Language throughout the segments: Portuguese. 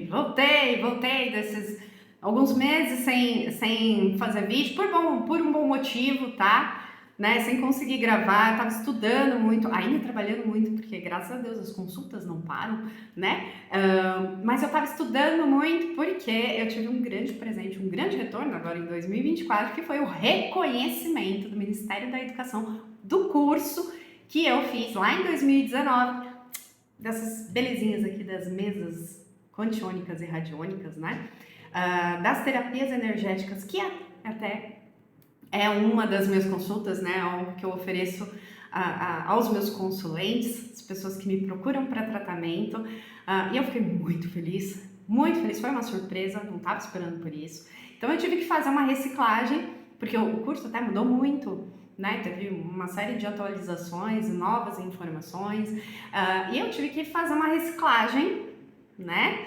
Voltei desses alguns meses sem fazer vídeo, por um bom motivo, tá? Né? Sem conseguir gravar, eu tava estudando muito, ainda trabalhando muito, porque graças a Deus as consultas não param, né? Mas eu tava estudando muito porque eu tive um grande presente, um grande retorno agora em 2024, que foi o reconhecimento do Ministério da Educação do curso que eu fiz lá em 2019, dessas belezinhas aqui das mesas quantiônicas e radiônicas, né? Das terapias energéticas, que até é uma das minhas consultas, né? Algo que eu ofereço aos meus consulentes, as pessoas que me procuram para tratamento. E eu fiquei muito feliz, foi uma surpresa, não estava esperando por isso. Então eu tive que fazer uma reciclagem, porque o curso até mudou muito, né? Teve uma série de atualizações, novas informações, e eu tive que fazer uma reciclagem, né?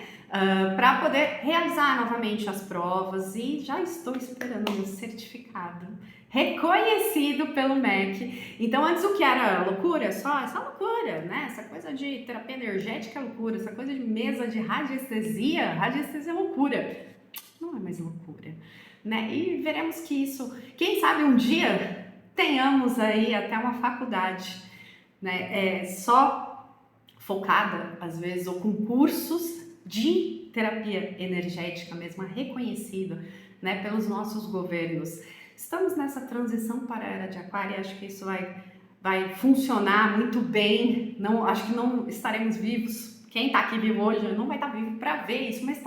Para poder realizar novamente as provas, e já estou esperando o meu certificado reconhecido pelo MEC. Então, antes o que era loucura? Só essa loucura, né? Essa coisa de terapia energética é loucura, essa coisa de mesa de radiestesia é loucura. Não é mais loucura, né? E veremos que isso, quem sabe um dia tenhamos aí até uma faculdade, né? Só focada, às vezes, ou com cursos de terapia energética mesmo, reconhecido, né, pelos nossos governos. Estamos nessa transição para a era de Aquário e acho que isso vai funcionar muito bem. Acho que não estaremos vivos. Quem está aqui vivo hoje não vai estar vivo para ver isso, mas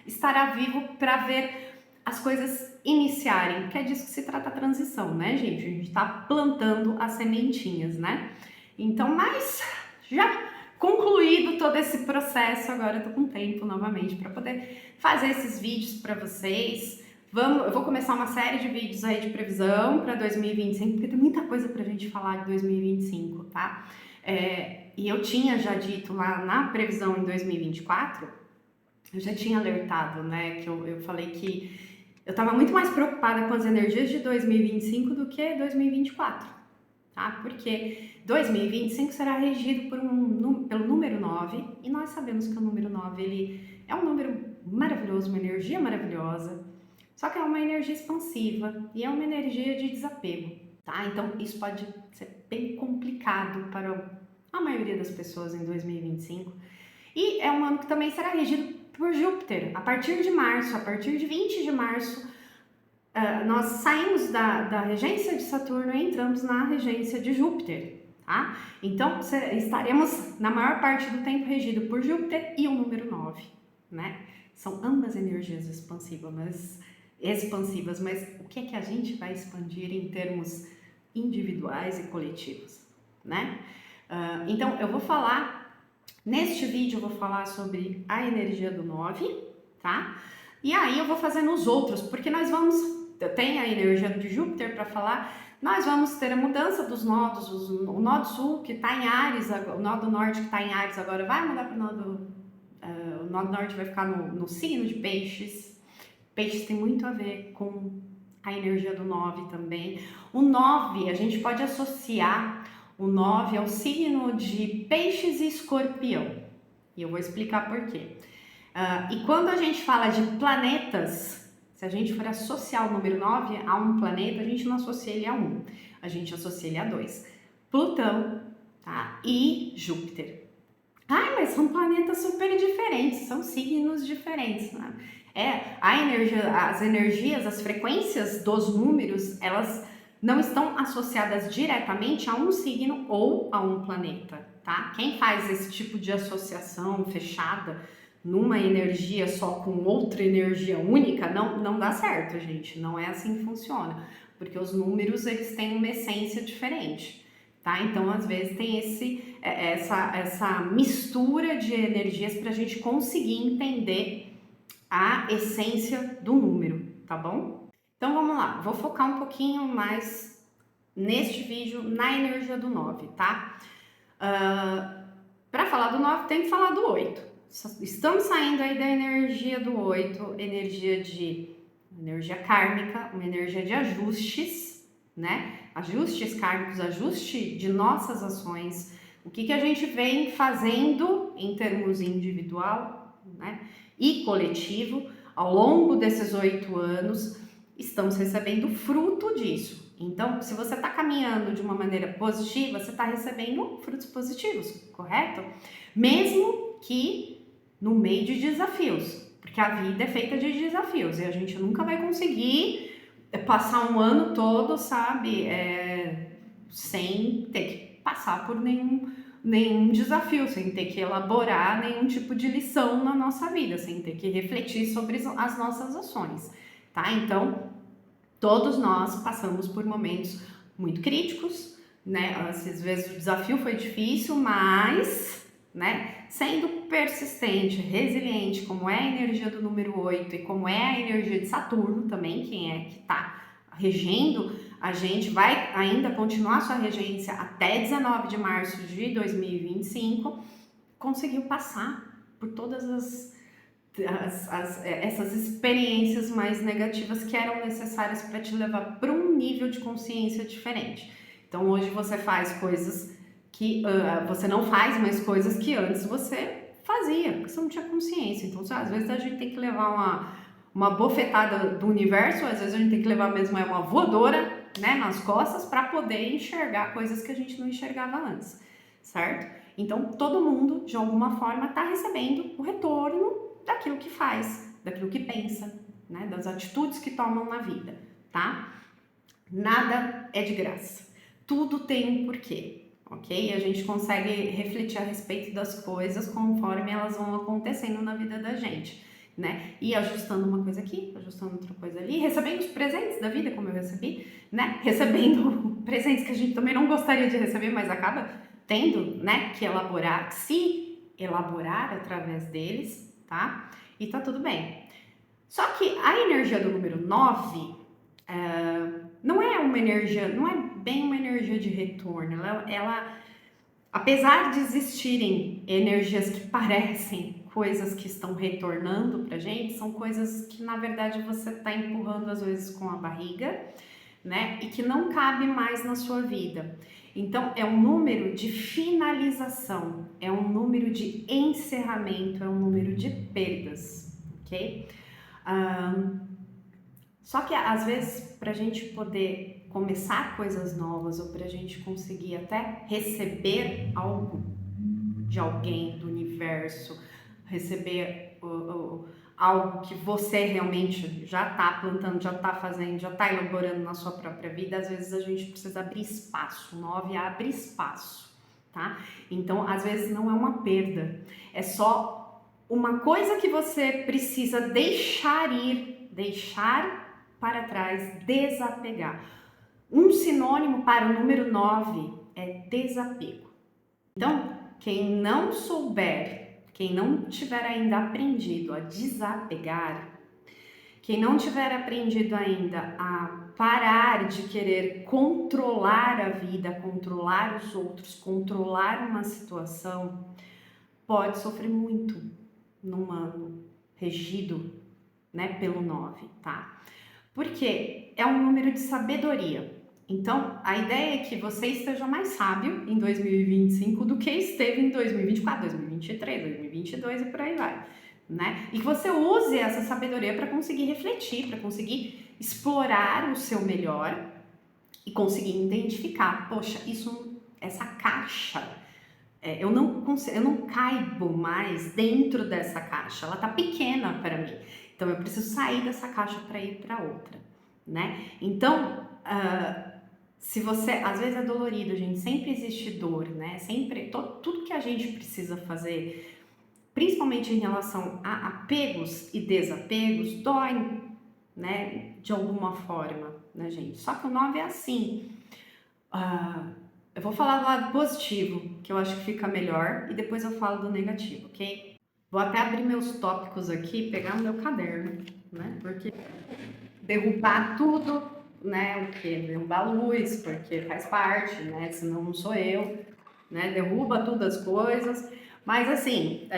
estará vivo para ver as coisas iniciarem, que é disso que se trata a transição, né, gente? A gente está plantando as sementinhas, né? Então, mas já concluído todo esse processo, agora eu tô com tempo novamente para poder fazer esses vídeos para vocês. Eu vou começar uma série de vídeos aí de previsão para 2025, porque tem muita coisa pra gente falar de 2025, tá? E eu tinha já dito lá na previsão em 2024, eu já tinha alertado, né, que eu falei que eu tava muito mais preocupada com as energias de 2025 do que 2024, tá? Porque 2025 será regido pelo número 9, e nós sabemos que o número 9 ele é um número maravilhoso, uma energia maravilhosa, só que é uma energia expansiva e é uma energia de desapego, tá? Então isso pode ser bem complicado para a maioria das pessoas em 2025. E é um ano que também será regido por Júpiter. A partir de março, a partir de 20 de março, nós saímos da regência de Saturno e entramos na regência de Júpiter, tá? Então, estaremos na maior parte do tempo regido por Júpiter e o número 9, né? São ambas energias expansivas, mas o que é que a gente vai expandir em termos individuais e coletivos, né? Então, neste vídeo eu vou falar sobre a energia do 9, tá? E aí eu vou fazer nos outros, porque eu tenho a energia de Júpiter para falar, nós vamos ter a mudança dos nodos, o nodo sul que está em Áries, o nodo norte que está em Áries agora vai mudar para o nodo norte vai ficar no signo de Peixes. Peixes tem muito a ver com a energia do 9 também. O 9, a gente pode associar o 9 ao signo de Peixes e Escorpião. E eu vou explicar por quê. E quando a gente fala de planetas, se a gente for associar o número 9 a um planeta, a gente não associa ele a 1, a gente associa ele a 2. Plutão, tá? E Júpiter. Mas são planetas super diferentes, são signos diferentes, né? As energias, as frequências dos números, elas não estão associadas diretamente a um signo ou a um planeta, tá? Quem faz esse tipo de associação fechada numa energia só com outra energia única, não dá certo, gente. Não é assim que funciona, porque os números, eles têm uma essência diferente, tá? Então, às vezes, tem essa mistura de energias para a gente conseguir entender a essência do número, tá bom? Então, vamos lá. Vou focar um pouquinho mais neste vídeo na energia do 9, tá? Para falar do 9, tem que falar do 8. Estamos saindo aí da energia do 8, energia kármica, uma energia de ajustes, né? Ajustes kármicos, ajuste de nossas ações. O que a gente vem fazendo em termos individual né, e coletivo, ao longo desses 8 anos, estamos recebendo fruto disso. Então, se você está caminhando de uma maneira positiva, você está recebendo frutos positivos, correto? Mesmo que no meio de desafios, porque a vida é feita de desafios e a gente nunca vai conseguir passar um ano todo, sabe, sem ter que passar por nenhum desafio, sem ter que elaborar nenhum tipo de lição na nossa vida, sem ter que refletir sobre as nossas ações, tá? Então, todos nós passamos por momentos muito críticos, né? Às vezes o desafio foi difícil, mas, né, sendo persistente, resiliente, como é a energia do número 8 e como é a energia de Saturno também, quem é que tá regendo, a gente vai ainda continuar sua regência até 19 de março de 2025, conseguiu passar por todas essas experiências mais negativas que eram necessárias para te levar para um nível de consciência diferente. Então hoje você faz coisas que você não faz mais coisas que antes você fazia, porque você não tinha consciência. Então às vezes a gente tem que levar uma bofetada do universo, às vezes a gente tem que levar mesmo uma voadora, né, nas costas para poder enxergar coisas que a gente não enxergava antes, certo? Então todo mundo de alguma forma está recebendo o retorno daquilo que faz, daquilo que pensa, né, das atitudes que tomam na vida, tá? Nada é de graça, tudo tem um porquê, ok? E a gente consegue refletir a respeito das coisas conforme elas vão acontecendo na vida da gente, né? E ajustando uma coisa aqui, ajustando outra coisa ali, recebendo os presentes da vida, como eu recebi, né? Recebendo presentes que a gente também não gostaria de receber, mas acaba tendo, né, que elaborar, se elaborar através deles, tá? E tá tudo bem. Só que a energia do número 9 não é uma energia, não é bem uma energia de retorno. Ela, apesar de existirem energias que parecem coisas que estão retornando pra gente, são coisas que na verdade você tá empurrando às vezes com a barriga, né? E que não cabe mais na sua vida. Então, é um número de finalização, é um número de encerramento, é um número de perdas, ok? Só que, às vezes, para a gente poder começar coisas novas ou para a gente conseguir até receber algo de alguém, do universo, receber algo que você realmente já está plantando, já está fazendo, já está elaborando na sua própria vida, às vezes a gente precisa abrir espaço. 9 abre espaço, tá? Então, às vezes não é uma perda, é só uma coisa que você precisa deixar ir, deixar para trás, desapegar. Um sinônimo para o número 9 é desapego. Então, quem não souber, quem não tiver ainda aprendido a desapegar, quem não tiver aprendido ainda a parar de querer controlar a vida, controlar os outros, controlar uma situação, pode sofrer muito num ano regido, né, pelo 9, tá? Porque é um número de sabedoria. Então, a ideia é que você esteja mais sábio em 2025 do que esteve em 2024, 2023, 2022 e por aí vai, né? E que você use essa sabedoria para conseguir refletir, para conseguir explorar o seu melhor e conseguir identificar, poxa, essa caixa, eu não caibo mais dentro dessa caixa, ela tá pequena para mim, então eu preciso sair dessa caixa para ir para outra, né? Então, se você, às vezes é dolorido, gente, sempre existe dor, né? Sempre, tudo que a gente precisa fazer, principalmente em relação a apegos e desapegos, dói, né? De alguma forma, né, gente? Só que o 9 é assim. Eu vou falar do lado positivo, que eu acho que fica melhor, e depois eu falo do negativo, ok? Vou até abrir meus tópicos aqui, pegar o meu caderno, né? Porque derrubar tudo, né, o que? Derrubar a luz, porque faz parte, né, senão não sou eu, né, derruba todas as coisas, mas assim,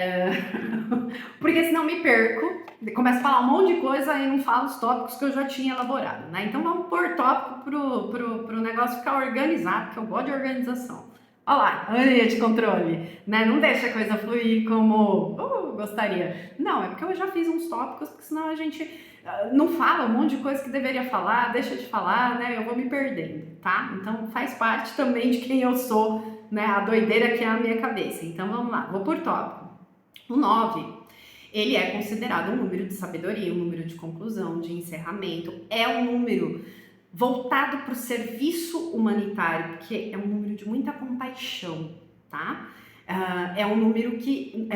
porque senão me perco, começo a falar um monte de coisa e não falo os tópicos que eu já tinha elaborado, né, então vamos pôr tópico pro negócio ficar organizado, porque eu gosto de organização, Olha lá, mania de controle, né? Não deixa a coisa fluir como gostaria. Não, é porque eu já fiz uns tópicos, porque senão a gente não fala um monte de coisa que deveria falar, deixa de falar, né? Eu vou me perdendo, tá? Então faz parte também de quem eu sou, né? A doideira que é a minha cabeça. Então vamos lá, vou por tópico. O 9, ele é considerado um número de sabedoria, um número de conclusão, de encerramento. É um número voltado para o serviço humanitário, porque é um número de muita compaixão, tá? É um número que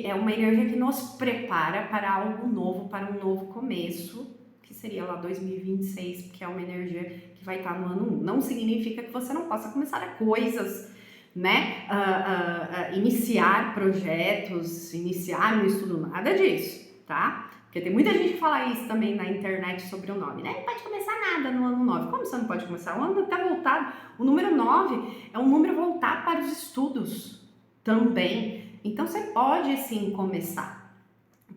é uma energia que nos prepara para algo novo, para um novo começo, que seria lá 2026, porque é uma energia que vai estar no ano 1. Não significa que você não possa começar coisas, né? Iniciar projetos, iniciar um estudo, nada disso, tá? Porque tem muita gente que fala isso também na internet sobre o 9, né? Não pode começar nada no ano 9. Como você não pode começar? O ano está voltado. O número 9 é um número voltado para os estudos também. Então você pode sim começar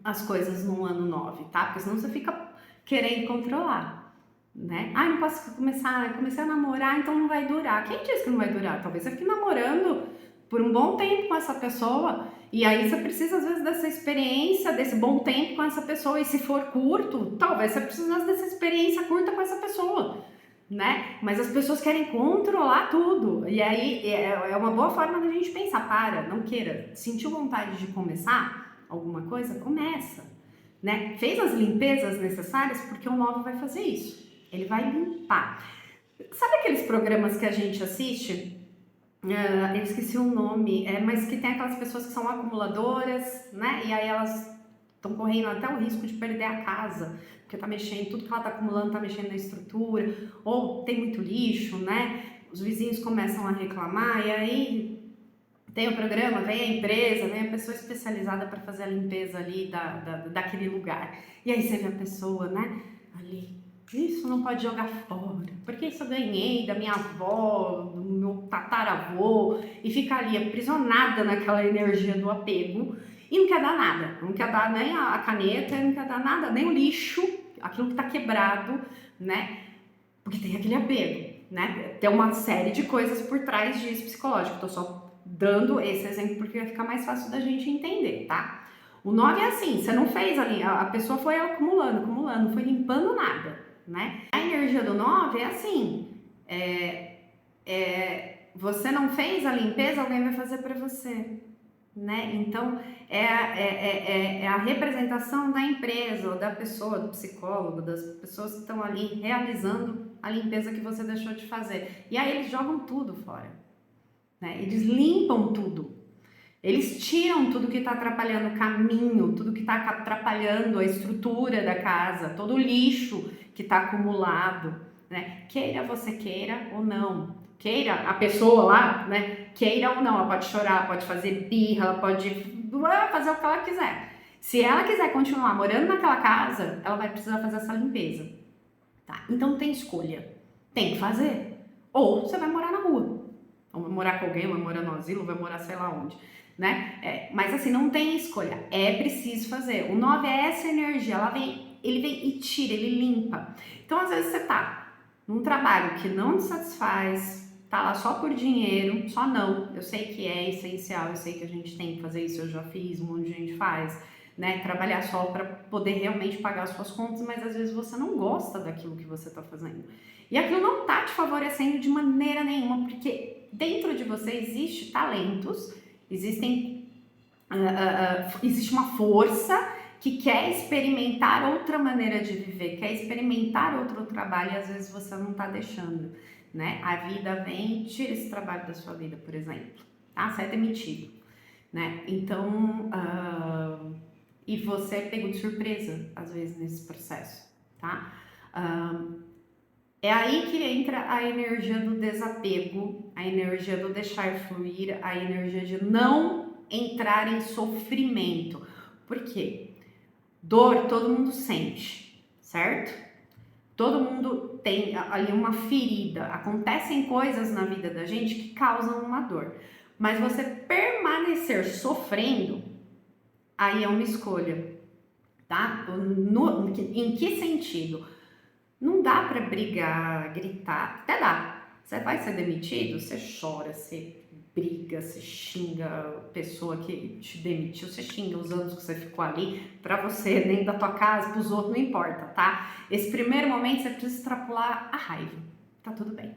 as coisas no ano 9, tá? Porque senão você fica querendo controlar, né? Ah, não posso começar, comecei a namorar, então não vai durar. Quem disse que não vai durar? Talvez você fique namorando por um bom tempo com essa pessoa, e aí você precisa às vezes dessa experiência, desse bom tempo com essa pessoa, e se for curto, talvez você precise dessa experiência curta com essa pessoa, né? Mas as pessoas querem controlar tudo, e aí é uma boa forma da gente pensar, não queira, sentiu vontade de começar alguma coisa, começa, né? Fez as limpezas necessárias, porque o 9 vai fazer isso, ele vai limpar. Sabe aqueles programas que a gente assiste? Eu esqueci o nome, mas que tem aquelas pessoas que são acumuladoras, né? E aí elas estão correndo até o risco de perder a casa, porque tá mexendo, tudo que ela tá acumulando tá mexendo na estrutura, ou tem muito lixo, né? Os vizinhos começam a reclamar, e aí tem o programa, vem a empresa, vem a pessoa especializada para fazer a limpeza ali daquele lugar. E aí você vê a pessoa, né? Ali, isso não pode jogar fora, porque isso eu ganhei da minha avó, do meu tataravô, e fica ali aprisionada naquela energia do apego e não quer dar nada, não quer dar nem a caneta, não quer dar nada, nem o lixo, aquilo que tá quebrado, né? Porque tem aquele apego, né? Tem uma série de coisas por trás disso psicológico, tô só dando esse exemplo porque vai ficar mais fácil da gente entender, tá? O 9 é assim, você não fez ali, a pessoa foi acumulando, não foi limpando nada, né? A energia do 9 é assim, você não fez a limpeza, alguém vai fazer para você, né? Então é a representação da empresa, ou da pessoa, do psicólogo, das pessoas que estão ali realizando a limpeza que você deixou de fazer. E aí eles jogam tudo fora, né? Eles limpam tudo. Eles tiram tudo que está atrapalhando o caminho, tudo que está atrapalhando a estrutura da casa, todo o lixo que está acumulado, né? Queira você queira ou não, queira a pessoa lá, né? Queira ou não, ela pode chorar, pode fazer birra, ela pode fazer o que ela quiser. Se ela quiser continuar morando naquela casa, ela vai precisar fazer essa limpeza, tá? Então tem escolha, tem que fazer. Ou você vai morar na rua, ou vai morar com alguém, vai morar no asilo, vai morar sei lá onde, né? Mas assim, não tem escolha, é preciso fazer. O 9 é essa energia, ele vem e tira, ele limpa. Então às vezes você tá num trabalho que não te satisfaz, tá lá só por dinheiro, só não. Eu sei que é essencial, eu sei que a gente tem que fazer isso, eu já fiz, um monte de gente faz, né? Trabalhar só para poder realmente pagar as suas contas, mas às vezes você não gosta daquilo que você tá fazendo. E aquilo não tá te favorecendo de maneira nenhuma, porque dentro de você existe talentos, existe uma força que quer experimentar outra maneira de viver, quer experimentar outro trabalho e às vezes você não tá deixando, né? A vida vem e tira esse trabalho da sua vida, por exemplo, tá? Você é demitido, né? Então, e você é pego de surpresa, às vezes, nesse processo, tá? É aí que entra a energia do desapego, a energia do deixar fluir, a energia de não entrar em sofrimento. Por quê? Dor todo mundo sente, certo? Todo mundo tem ali uma ferida. Acontecem coisas na vida da gente que causam uma dor. Mas você permanecer sofrendo, aí é uma escolha, tá? Em que sentido? Não dá pra brigar, gritar, até dá. Você vai ser demitido, você chora, você briga, você xinga a pessoa que te demitiu, você xinga os anos que você ficou ali, pra você, dentro da tua casa, pros outros, não importa, tá? Esse primeiro momento você precisa extrapolar a raiva, tá tudo bem.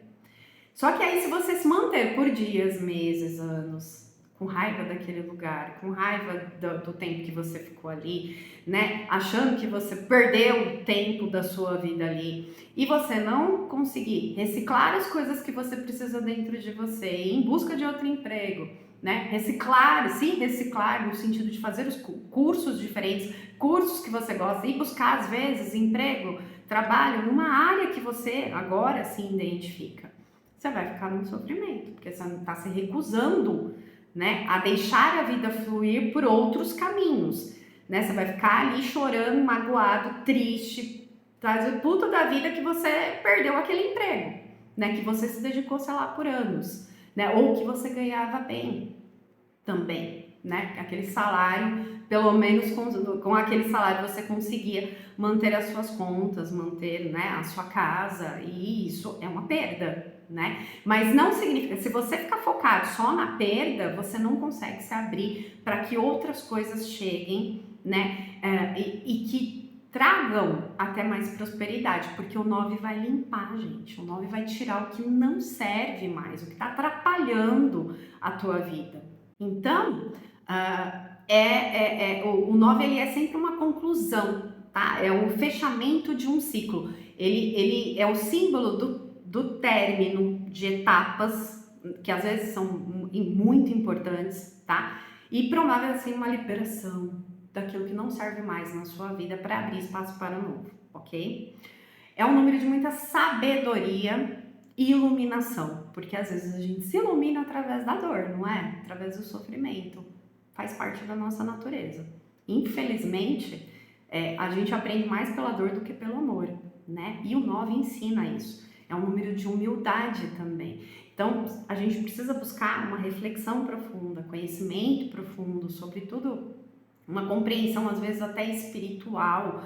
Só que aí se você se manter por dias, meses, anos, com raiva daquele lugar, com raiva do tempo que você ficou ali, né? Achando que você perdeu o tempo da sua vida ali e você não conseguir reciclar as coisas que você precisa dentro de você, ir em busca de outro emprego, né? Reciclar, se reciclar no sentido de fazer os cursos diferentes, cursos que você gosta, ir buscar às vezes emprego, trabalho numa área que você agora se identifica. Você vai ficar num sofrimento, porque você não está se recusando, né, a deixar a vida fluir por outros caminhos, né? Você vai ficar ali chorando, magoado, triste, trazendo puta da vida que você perdeu aquele emprego, né? Que você se dedicou, sei lá, por anos, né? Ou que você ganhava bem também, né? Aquele salário, pelo menos com aquele salário você conseguia manter as suas contas, manter, né, a sua casa, e isso é uma perda, né? Mas não significa, se você ficar focado só na perda, você não consegue se abrir para que outras coisas cheguem, né? E que tragam até mais prosperidade, porque o 9 vai limpar, gente. O 9 vai tirar o que não serve mais, o que está atrapalhando a tua vida. Então, o 9 ele é sempre uma conclusão, tá? É um fechamento de um ciclo. Ele é o símbolo do término de etapas, que às vezes são muito importantes, tá? E promove assim uma liberação daquilo que não serve mais na sua vida para abrir espaço para o novo, ok? É um número de muita sabedoria e iluminação, porque às vezes a gente se ilumina através da dor, não é? Através do sofrimento. Faz parte da nossa natureza. Infelizmente, a gente aprende mais pela dor do que pelo amor, né? E o 9 ensina isso. É um número de humildade também. Então, a gente precisa buscar uma reflexão profunda, conhecimento profundo, sobretudo uma compreensão, às vezes até espiritual,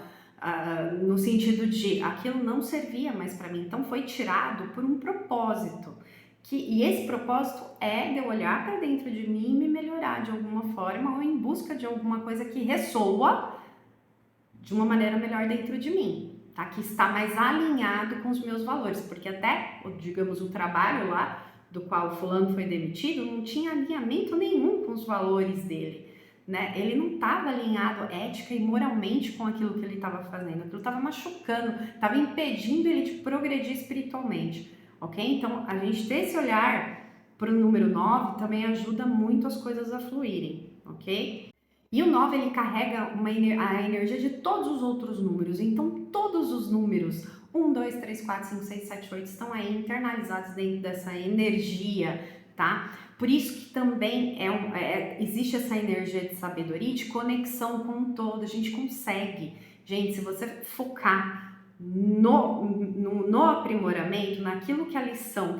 no sentido de aquilo não servia mais para mim, então foi tirado por um propósito. E esse propósito é de eu olhar para dentro de mim e me melhorar de alguma forma ou em busca de alguma coisa que ressoa de uma maneira melhor dentro de mim, tá? Que está mais alinhado com os meus valores, porque até, digamos, o trabalho lá do qual o fulano foi demitido não tinha alinhamento nenhum com os valores dele, né? Ele não estava alinhado ética e moralmente com aquilo que ele estava fazendo, aquilo estava machucando, estava impedindo ele de progredir espiritualmente, ok? Então, a gente ter esse olhar para o número 9 também ajuda muito as coisas a fluírem, ok? E o 9 ele carrega a energia de todos os outros números, então todos os números 1, 2, 3, 4, 5, 6, 7, 8 estão aí internalizados dentro dessa energia, tá? Por isso que também existe essa energia de sabedoria, de conexão com o todo. A gente consegue, gente, se você focar no aprimoramento, naquilo que a lição,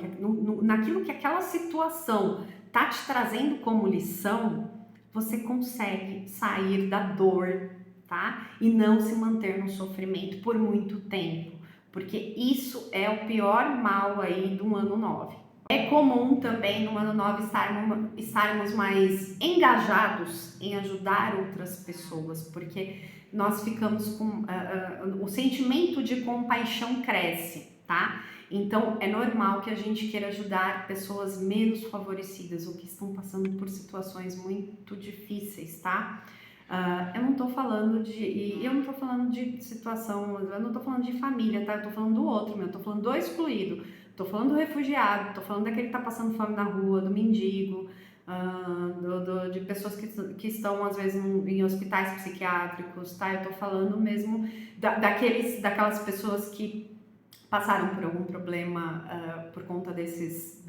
naquilo que aquela situação tá te trazendo como lição, você consegue sair da dor, tá? E não se manter no sofrimento por muito tempo, porque isso é o pior mal aí do ano 9. É comum também no ano 9 estarmos mais engajados em ajudar outras pessoas, porque nós ficamos com o sentimento de compaixão cresce, tá? Então é normal que a gente queira ajudar pessoas menos favorecidas ou que estão passando por situações muito difíceis, tá? Eu não tô falando de situação, eu não tô falando de família, tá? Eu tô falando do outro, eu tô falando do excluído, tô falando do refugiado, tô falando daquele que tá passando fome na rua, do mendigo, de pessoas que estão às vezes em hospitais psiquiátricos, tá? Eu tô falando mesmo daquelas pessoas que passaram por algum problema por conta desses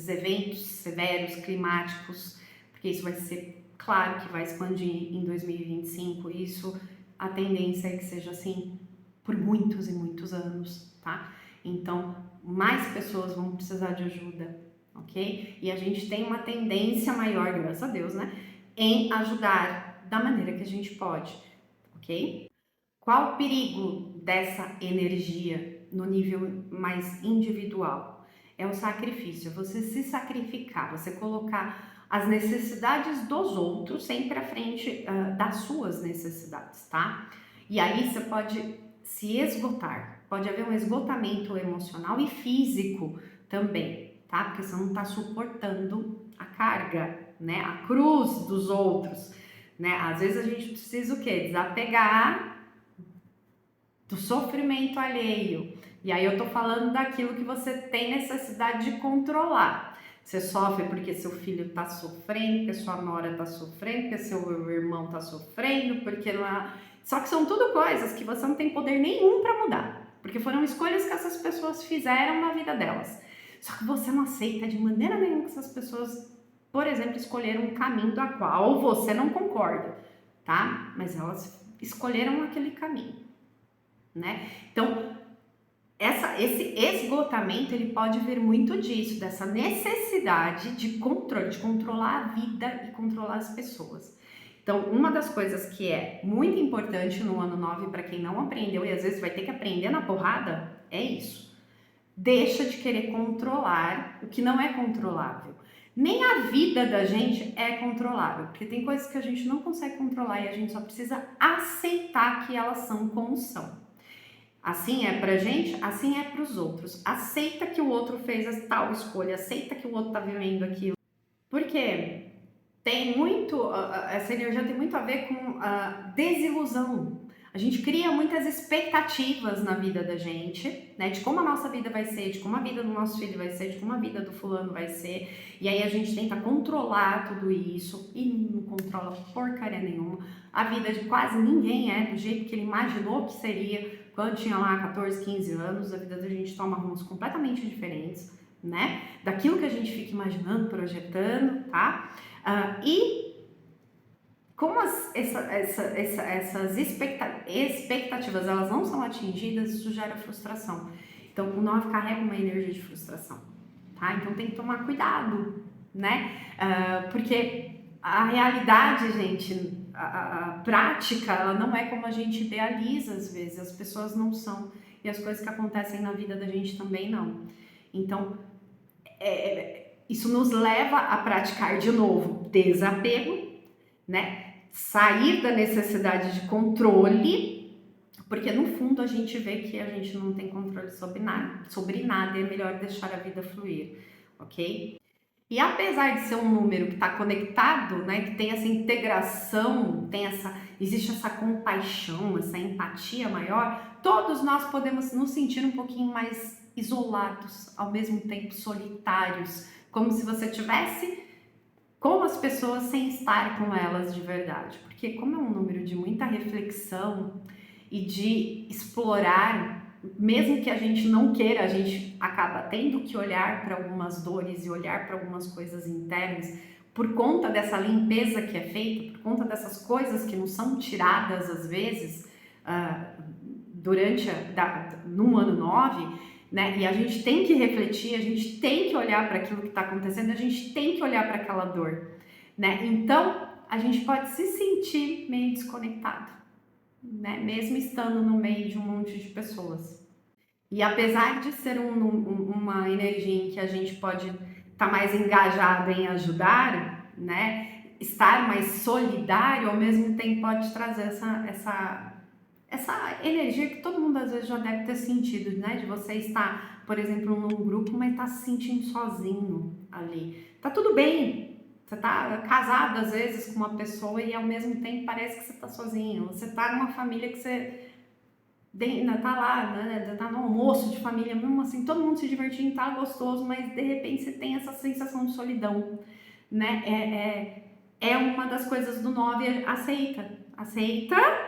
eventos severos climáticos, porque isso vai ser claro que vai expandir em 2025, isso a tendência é que seja assim por muitos e muitos anos, tá? Então, mais pessoas vão precisar de ajuda, ok? E a gente tem uma tendência maior, graças a Deus, né, em ajudar da maneira que a gente pode, ok? Qual o perigo dessa energia no nível mais individual? É o sacrifício, você se sacrificar, você colocar as necessidades dos outros sempre à frente das suas necessidades, tá? E aí você pode se esgotar, pode haver um esgotamento emocional e físico também, tá? Porque você não está suportando a carga, né? A cruz dos outros, né? Às vezes a gente precisa o quê? Desapegar do sofrimento alheio. E aí eu tô falando daquilo que você tem necessidade de controlar. Você sofre porque seu filho tá sofrendo, porque sua nora tá sofrendo, porque seu irmão tá sofrendo, porque lá... Só que são tudo coisas que você não tem poder nenhum para mudar, porque foram escolhas que essas pessoas fizeram na vida delas. Só que você não aceita de maneira nenhuma que essas pessoas, por exemplo, escolheram um caminho da qual você não concorda, tá? Mas elas escolheram aquele caminho, né? Então, esse esgotamento, ele pode vir muito disso, dessa necessidade de controle, de controlar a vida e controlar as pessoas. Então, uma das coisas que é muito importante no ano 9 para quem não aprendeu e às vezes vai ter que aprender na porrada, é isso. Deixa de querer controlar o que não é controlável. Nem a vida da gente é controlável, porque tem coisas que a gente não consegue controlar e a gente só precisa aceitar que elas são como são. Assim é pra gente, assim é pros outros. Aceita que o outro fez a tal escolha, aceita que o outro tá vivendo aquilo. Porque tem muito, essa energia tem muito a ver com a desilusão. A gente cria muitas expectativas na vida da gente, né? De como a nossa vida vai ser, de como a vida do nosso filho vai ser, de como a vida do fulano vai ser. E aí a gente tenta controlar tudo isso e não controla porcaria nenhuma. A vida de quase ninguém é do jeito que ele imaginou que seria quando tinha lá 14, 15 anos. A vida da gente toma rumos completamente diferentes, né? Daquilo que a gente fica imaginando, projetando, tá? E como essas expectativas elas não são atingidas, isso gera frustração. Então, o 9 carrega uma energia de frustração, tá? Então, tem que tomar cuidado, né? Porque a realidade, gente, a prática, ela não é como a gente idealiza às vezes. As pessoas não são. E as coisas que acontecem na vida da gente também não. Então, isso nos leva a praticar de novo desapego, né? Sair da necessidade de controle, porque no fundo a gente vê que a gente não tem controle sobre nada e é melhor deixar a vida fluir, ok? E apesar de ser um número que está conectado, né, que tem essa integração, existe essa compaixão, essa empatia maior, todos nós podemos nos sentir um pouquinho mais isolados, ao mesmo tempo solitários, como se você tivesse com as pessoas sem estar com elas de verdade. Porque como é um número de muita reflexão e de explorar, mesmo que a gente não queira, a gente acaba tendo que olhar para algumas dores e olhar para algumas coisas internas por conta dessa limpeza que é feita, por conta dessas coisas que não são tiradas às vezes no ano 9, né? E a gente tem que refletir, a gente tem que olhar para aquilo que está acontecendo, a gente tem que olhar para aquela dor, né? Então, a gente pode se sentir meio desconectado, né? Mesmo estando no meio de um monte de pessoas. E apesar de ser uma energia em que a gente pode estar mais engajado em ajudar, né? Estar mais solidário, ao mesmo tempo pode trazer essa energia que todo mundo às vezes já deve ter sentido, né? De você estar, por exemplo, num grupo, mas tá se sentindo sozinho ali. Tá tudo bem, você tá casado às vezes com uma pessoa e ao mesmo tempo parece que você tá sozinho. Você tá numa família que você tá lá, né? Tá no almoço de família, mesmo assim, todo mundo se divertindo, tá gostoso, mas de repente você tem essa sensação de solidão, né? É uma das coisas do 9, aceita.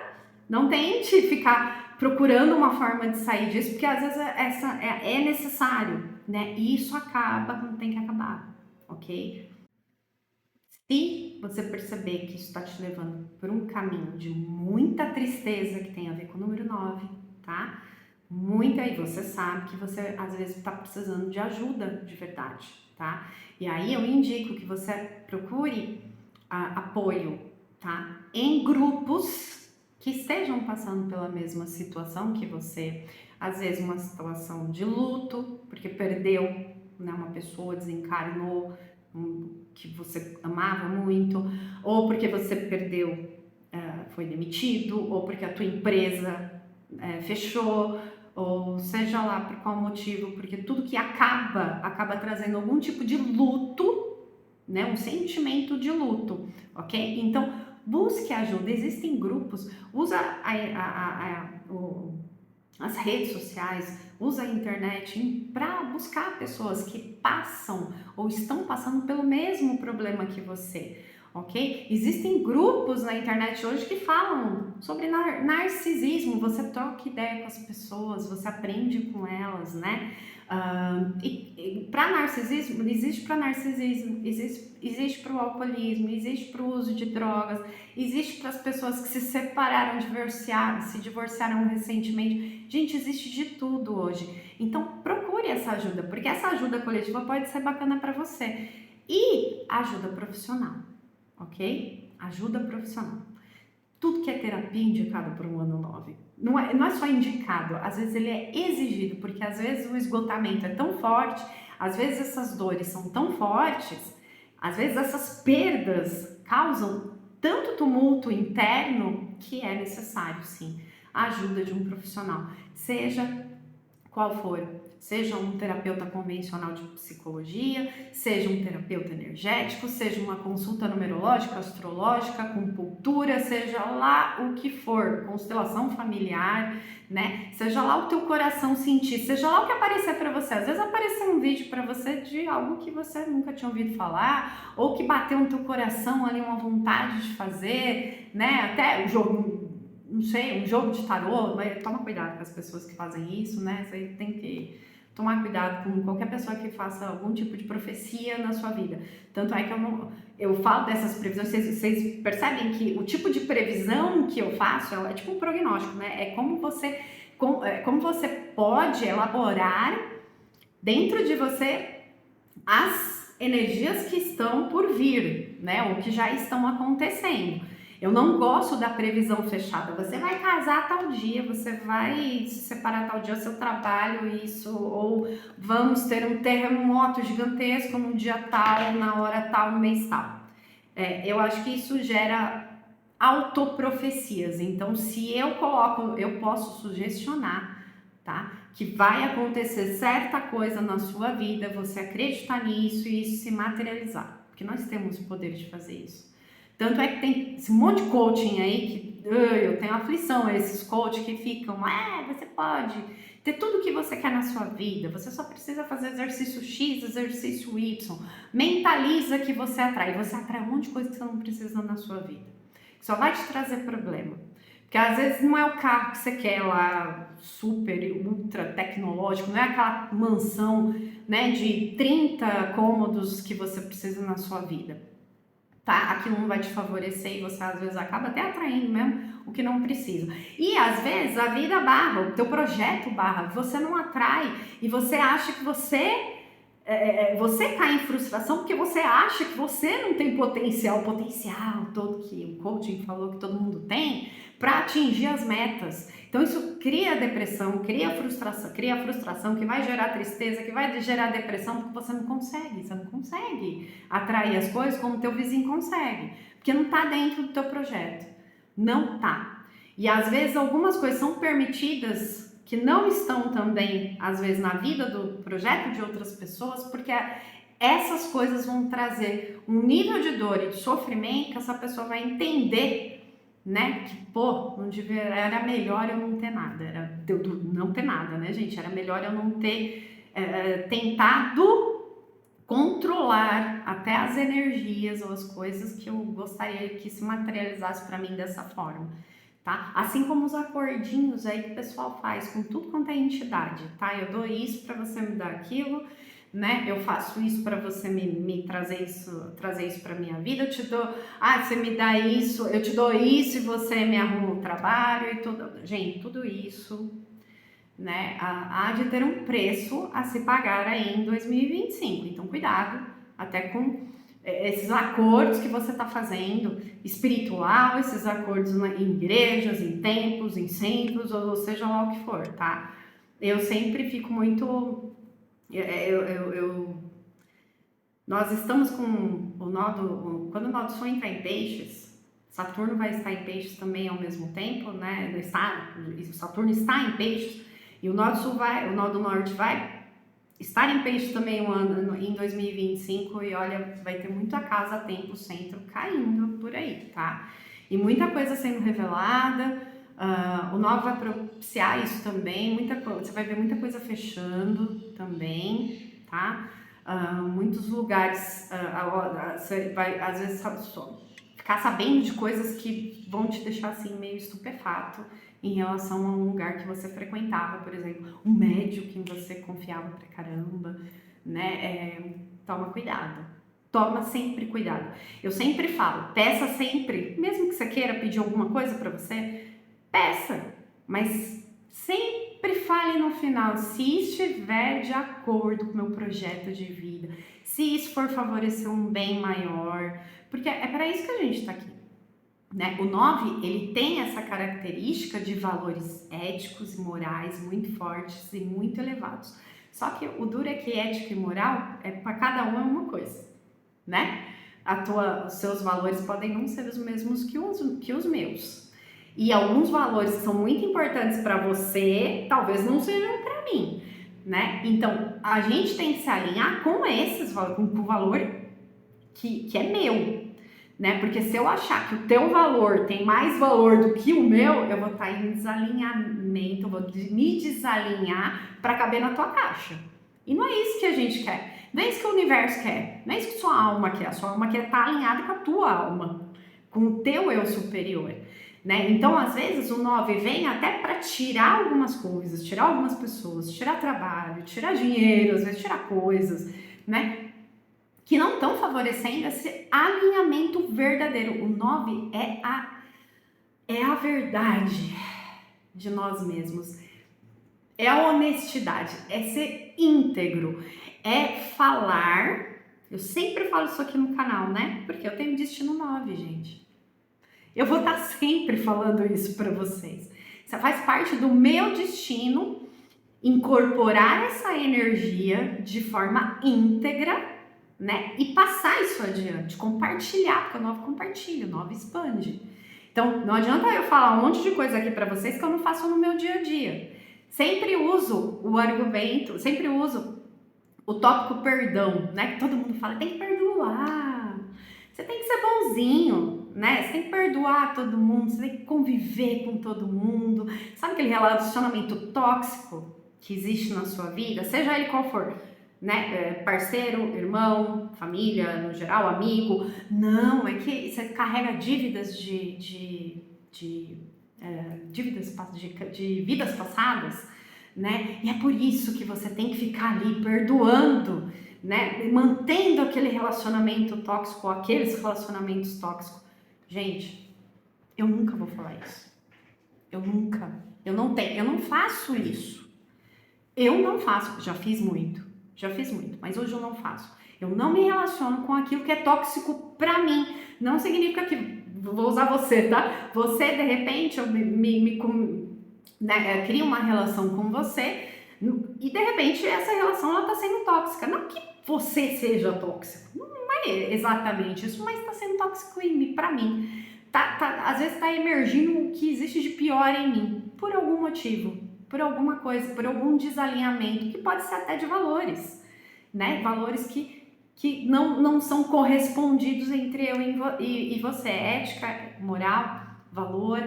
Não tente ficar procurando uma forma de sair disso, porque às vezes é necessário, né? E isso acaba quando tem que acabar, ok? Se você perceber que isso está te levando por um caminho de muita tristeza, que tem a ver com o número 9, tá? Muita, e você sabe que você às vezes está precisando de ajuda de verdade, tá? E aí eu indico que você procure apoio, tá? Em grupos que estejam passando pela mesma situação que você, às vezes uma situação de luto, porque perdeu né? Uma pessoa desencarnou, que você amava muito, ou porque você perdeu, foi demitido, ou porque a tua empresa fechou, ou seja lá por qual motivo, porque tudo que acaba trazendo algum tipo de luto, né? Um sentimento de luto, ok? Então, busque ajuda. Existem grupos, usa as redes sociais, usa a internet para buscar pessoas que passam ou estão passando pelo mesmo problema que você, ok? Existem grupos na internet hoje que falam sobre narcisismo, você troca ideia com as pessoas, você aprende com elas, né? Para narcisismo, existe para o alcoolismo, existe para o uso de drogas, existe para as pessoas que se separaram, se divorciaram recentemente. Gente, existe de tudo hoje. Então procure essa ajuda, porque essa ajuda coletiva pode ser bacana para você. E ajuda profissional, ok? Ajuda profissional. Tudo que é terapia é indicado para um ano 9. Não é só indicado, às vezes ele é exigido, porque às vezes o esgotamento é tão forte, às vezes essas dores são tão fortes, às vezes essas perdas causam tanto tumulto interno que é necessário, sim, a ajuda de um profissional, seja qual for. Seja um terapeuta convencional de psicologia, seja um terapeuta energético, seja uma consulta numerológica, astrológica, acupuntura, seja lá o que for, constelação familiar, né? Seja lá o teu coração sentir, seja lá o que aparecer para você. Às vezes apareceu um vídeo para você de algo que você nunca tinha ouvido falar, ou que bateu no teu coração ali uma vontade de fazer, né? Até o jogo, não sei, um jogo de tarô, mas toma cuidado com as pessoas que fazem isso, né? Você tem que tomar cuidado com qualquer pessoa que faça algum tipo de profecia na sua vida. Tanto é que eu falo dessas previsões, vocês percebem que o tipo de previsão que eu faço é tipo um prognóstico, né? É como você pode elaborar dentro de você as energias que estão por vir, né? Ou que já estão acontecendo. Eu não gosto da previsão fechada. Você vai casar tal dia, você vai se separar tal dia, seu trabalho, isso, ou vamos ter um terremoto gigantesco no dia tal, na hora tal, no mês tal. Eu acho que isso gera autoprofecias. Então, se eu coloco, eu posso sugestionar, tá? Que vai acontecer certa coisa na sua vida, você acreditar nisso e isso se materializar. Porque nós temos o poder de fazer isso. Tanto é que tem esse monte de coaching aí que eu tenho aflição, esses coaching que ficam, você pode ter tudo o que você quer na sua vida, você só precisa fazer exercício X, exercício Y, mentaliza que você atrai um monte de coisa que você não precisa na sua vida, que só vai te trazer problema. Porque às vezes não é o carro que você quer lá, super, ultra tecnológico, não é aquela mansão, né, de 30 cômodos que você precisa na sua vida. Tá? Aquilo não vai te favorecer e você às vezes acaba até atraindo mesmo o que não precisa. E às vezes a vida barra, o teu projeto barra, você não atrai e você acha que você cai em frustração porque você acha que você não tem potencial todo que o coaching falou que todo mundo tem para atingir as metas. Então isso cria depressão, cria frustração que vai gerar tristeza, que vai gerar depressão porque você não consegue atrair as coisas como teu vizinho consegue, porque não tá dentro do teu projeto, não tá. E às vezes algumas coisas são permitidas que não estão também, às vezes, na vida do projeto de outras pessoas, porque essas coisas vão trazer um nível de dor e de sofrimento que essa pessoa vai entender, né? Que, era melhor eu não ter nada, não ter nada, né, gente? Era melhor eu não ter tentado controlar até as energias ou as coisas que eu gostaria que se materializasse para mim dessa forma. Tá? Assim como os acordinhos aí que o pessoal faz com tudo quanto é entidade, tá? Eu dou isso para você me dar aquilo, né? Eu faço isso para você me trazer isso para minha vida. Eu te dou, você me dá isso, eu te dou isso e você me arruma o trabalho e tudo. Gente, tudo isso, né? Há de ter um preço a se pagar aí em 2025. Então, cuidado, até com esses acordos que você está fazendo, espiritual, esses acordos em igrejas, em templos, em centros, ou seja lá o que for, tá? Eu sempre fico muito Nós estamos com o nodo, quando o nodo Sul entrar em Peixes, Saturno vai estar em Peixes também ao mesmo tempo, né? O Saturno está em Peixes e o nodo Sul o nodo Norte vai estar em Peixes também um ano em 2025 e olha, vai ter muita casa, tempo, centro caindo por aí, tá? E muita coisa sendo revelada. O nodo vai propiciar isso também, você vai ver muita coisa fechando também, tá? Muitos lugares, você vai às vezes ficar sabendo de coisas que vão te deixar assim meio estupefato em relação a um lugar que você frequentava, por exemplo, um médium que você confiava pra caramba, né? Toma cuidado. Toma sempre cuidado. Eu sempre falo, peça sempre, mesmo que você queira pedir alguma coisa para você, peça, mas sempre fale no final, se estiver de acordo com o meu projeto de vida, se isso for favorecer um bem maior, porque é para isso que a gente está aqui. Né? O 9, ele tem essa característica de valores éticos e morais muito fortes e muito elevados. Só que o duro é que ética e moral, para cada um é uma coisa, né? Os seus valores podem não ser os mesmos que os meus. E alguns valores que são muito importantes para você, talvez não sejam para mim, né? Então, a gente tem que se alinhar com esses valores, com o valor que é meu, né? Porque se eu achar que o teu valor tem mais valor do que o meu, eu vou estar em desalinhamento, eu vou me desalinhar para caber na tua caixa. E não é isso que a gente quer. Não é isso que o universo quer. Não é isso que sua alma quer. A sua alma quer estar alinhada com a tua alma, com o teu eu superior. Né? Então, às vezes, o 9 vem até para tirar algumas coisas, tirar algumas pessoas, tirar trabalho, tirar dinheiro, às vezes tirar coisas, né? Que não estão favorecendo esse alinhamento verdadeiro. O 9 é a verdade de nós mesmos. É a honestidade, é ser íntegro, é falar. Eu sempre falo isso aqui no canal, né? Porque eu tenho destino 9, gente. Eu vou estar sempre falando isso para vocês. Isso faz parte do meu destino, incorporar essa energia de forma íntegra, né? E passar isso adiante, compartilhar, porque o 9 compartilha, o 9 expande. Então, não adianta eu falar um monte de coisa aqui para vocês que eu não faço no meu dia a dia. Sempre uso o argumento, sempre uso o tópico perdão, né? Que todo mundo fala, tem que perdoar, você tem que ser bonzinho, né? Você tem que perdoar todo mundo, você tem que conviver com todo mundo. Sabe aquele relacionamento tóxico que existe na sua vida, seja ele qual for, né? Parceiro, irmão, família, no geral, amigo. Não, é que você carrega dívidas de vidas passadas, né? E é por isso que você tem que ficar ali perdoando, né? Mantendo aquele relacionamento tóxico, aqueles relacionamentos tóxicos. Gente, eu nunca vou falar isso. Eu não faço isso. Eu não faço, já fiz muito, mas hoje eu não faço. Eu não me relaciono com aquilo que é tóxico pra mim. Não significa que vou usar você, tá? Você, de repente, eu cria uma relação com você e, de repente, essa relação ela tá sendo tóxica. Não que você seja tóxico, não é exatamente isso, mas tá sendo tóxico pra mim. Às vezes tá emergindo o que existe de pior em mim, por algum motivo, por alguma coisa, por algum desalinhamento, que pode ser até de valores, né? Valores que não são correspondidos entre eu e você. Ética, moral, valor,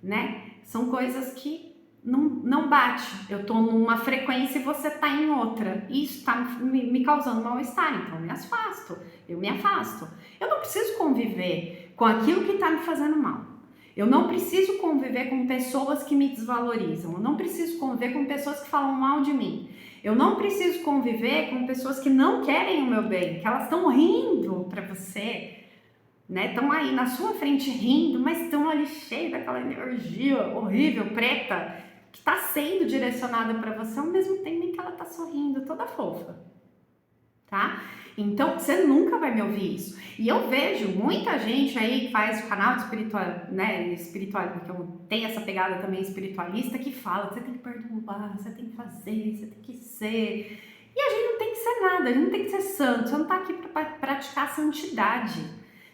né? São coisas que não bate. Eu tô numa frequência e você tá em outra. Isso tá me causando mal-estar, então eu me afasto. Eu não preciso conviver com aquilo que tá me fazendo mal. Eu não preciso conviver com pessoas que me desvalorizam. Eu não preciso conviver com pessoas que falam mal de mim. Eu não preciso conviver com pessoas que não querem o meu bem, que elas estão rindo para você, né? Estão aí na sua frente rindo, mas estão ali cheios daquela energia horrível, preta, que está sendo direcionada para você ao mesmo tempo em que ela está sorrindo, toda fofa, tá? Então, você nunca vai me ouvir isso. E eu vejo muita gente aí que faz o canal de espiritual, porque eu tenho essa pegada também espiritualista, que fala que você tem que perdoar, você tem que fazer, você tem que ser. E a gente não tem que ser nada, a gente não tem que ser santo, você não tá aqui para praticar santidade.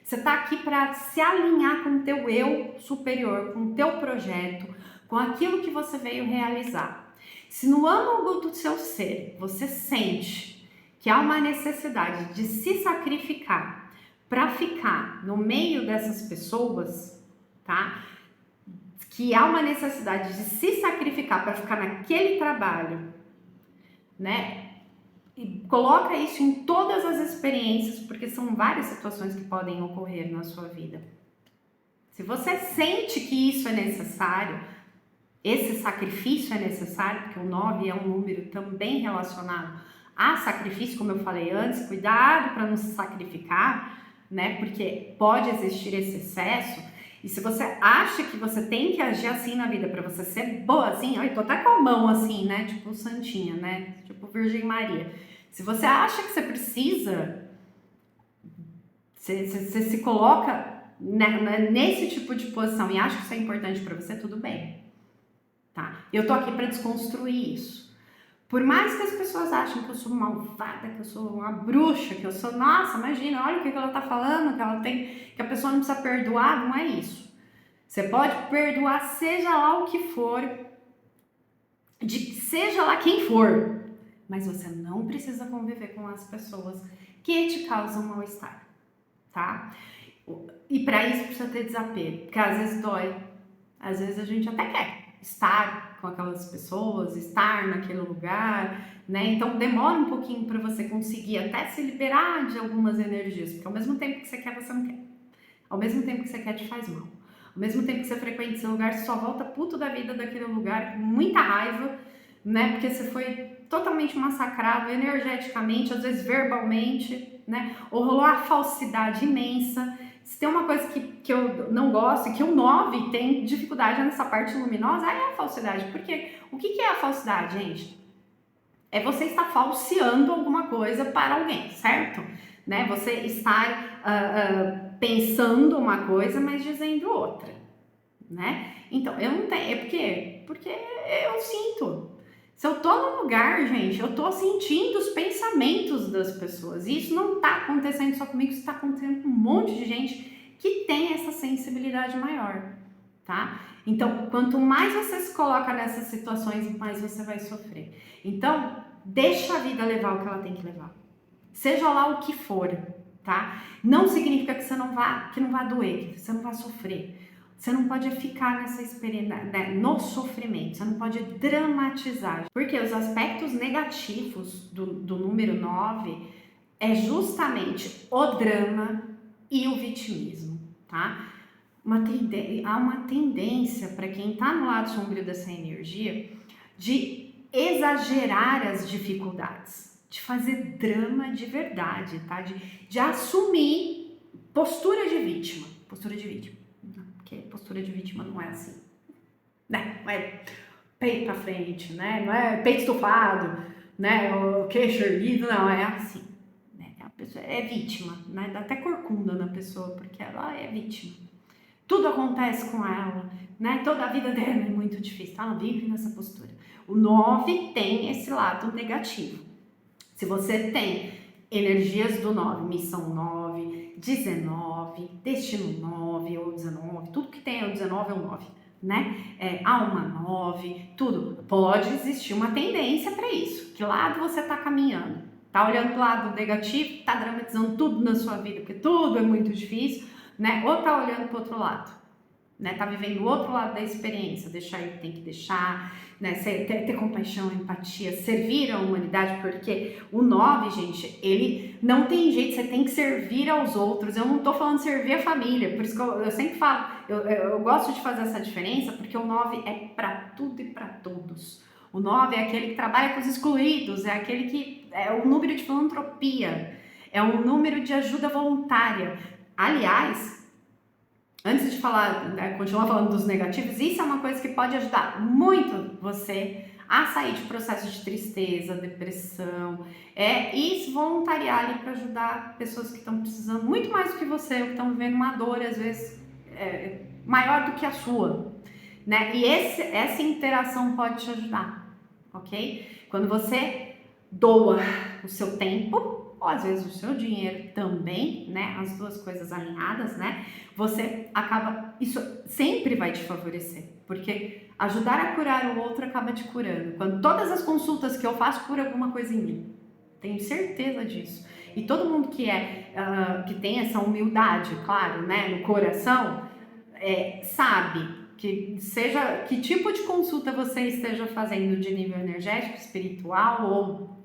Você tá aqui para se alinhar com o teu eu superior, com o teu projeto, com aquilo que você veio realizar. Se no âmago do seu ser você sente que há uma necessidade de se sacrificar para ficar no meio dessas pessoas, tá? Que há uma necessidade de se sacrificar para ficar naquele trabalho, né? E coloca isso em todas as experiências, porque são várias situações que podem ocorrer na sua vida. Se você sente que isso é necessário, esse sacrifício é necessário, porque o 9 é um número também relacionado a sacrifício, como eu falei antes, cuidado para não se sacrificar, né? Porque pode existir esse excesso. E se você acha que você tem que agir assim na vida para você ser boa assim, eu tô até com a mão assim, né? Tipo santinha, né? Tipo Virgem Maria. Se você acha que você precisa, você se coloca nesse tipo de posição e acha que isso é importante para você, tudo bem, tá? Eu tô aqui para desconstruir isso. Por mais que as pessoas achem que eu sou malvada, que eu sou uma bruxa, que eu sou, nossa, imagina, olha o que ela tá falando, que ela tem, que a pessoa não precisa perdoar, não é isso. Você pode perdoar seja lá o que for, seja lá quem for, mas você não precisa conviver com as pessoas que te causam mal-estar, tá? E para isso precisa ter desapego, porque às vezes dói, às vezes a gente até quer estar com aquelas pessoas, estar naquele lugar, né? Então demora um pouquinho para você conseguir até se liberar de algumas energias, porque ao mesmo tempo que você quer, você não quer. Ao mesmo tempo que você quer, te faz mal. Ao mesmo tempo que você frequenta esse lugar, você só volta puto da vida daquele lugar, com muita raiva, né? Porque você foi totalmente massacrado energeticamente, às vezes verbalmente, né? Ou rolou uma falsidade imensa. Se tem uma coisa que eu não gosto, e que o 9 tem dificuldade nessa parte luminosa, é a falsidade. Porque o que é a falsidade, gente? É você estar falseando alguma coisa para alguém, certo? Né? Você estar pensando uma coisa, mas dizendo outra, né? Então, eu não tenho... É por quê? Porque eu sinto. Se eu tô num lugar, gente, eu tô sentindo os pensamentos das pessoas. E isso não tá acontecendo só comigo, isso tá acontecendo com um monte de gente que tem essa sensibilidade maior, tá? Então, quanto mais você se coloca nessas situações, mais você vai sofrer. Então, deixa a vida levar o que ela tem que levar. Seja lá o que for, tá? Não significa que não vá doer, que você não vai sofrer. Você não pode ficar nessa experiência, né, no sofrimento, você não pode dramatizar. Porque os aspectos negativos do número 9 é justamente o drama e o vitimismo, tá? Há uma tendência para quem está no lado sombrio dessa energia de exagerar as dificuldades, de fazer drama de verdade, tá? De assumir postura de vítima. Postura de vítima. Porque postura de vítima não é assim, né? Não é peito pra frente, né? Não é peito estufado, né? O queixo erguido, não, é assim. Né? A pessoa é vítima, né? Dá até corcunda na pessoa, porque ela é vítima. Tudo acontece com ela, né? Toda a vida dela é muito difícil, ela vive nessa postura. O 9 tem esse lado negativo. Se você tem energias do 9, missão 9, 19, destino 9 ou 19, tudo que tem o 19 é o 9, né? Alma 9, tudo. Pode existir uma tendência para isso. Que lado você está caminhando? Tá olhando para o lado negativo, tá dramatizando tudo na sua vida, porque tudo é muito difícil, né? Ou tá olhando para o outro lado, né? Tá vivendo o outro lado da experiência, deixar aí o que tem que deixar, né? Ter compaixão, empatia, servir a humanidade, porque o 9, gente, ele não tem jeito, você tem que servir aos outros. Eu não tô falando servir a família, por isso que eu sempre falo, eu gosto de fazer essa diferença, porque o 9 é para tudo e para todos. O 9 é aquele que trabalha com os excluídos, é aquele que é o número de filantropia, é um número de ajuda voluntária. Aliás, antes de falar, né, continuar falando dos negativos, isso é uma coisa que pode ajudar muito você a sair de processos de tristeza, depressão, e se voluntariar ali para ajudar pessoas que estão precisando muito mais do que você, ou que estão vivendo uma dor, às vezes, maior do que a sua, né? E essa interação pode te ajudar, ok? Quando você doa o seu tempo, ou às vezes o seu dinheiro também, né? As duas coisas alinhadas, né? Você acaba, isso sempre vai te favorecer, porque ajudar a curar o outro acaba te curando. Quando todas as consultas que eu faço cura alguma coisa em mim, tenho certeza disso. E todo mundo que tem essa humildade, claro, né, no coração, sabe que seja que tipo de consulta você esteja fazendo de nível energético, espiritual ou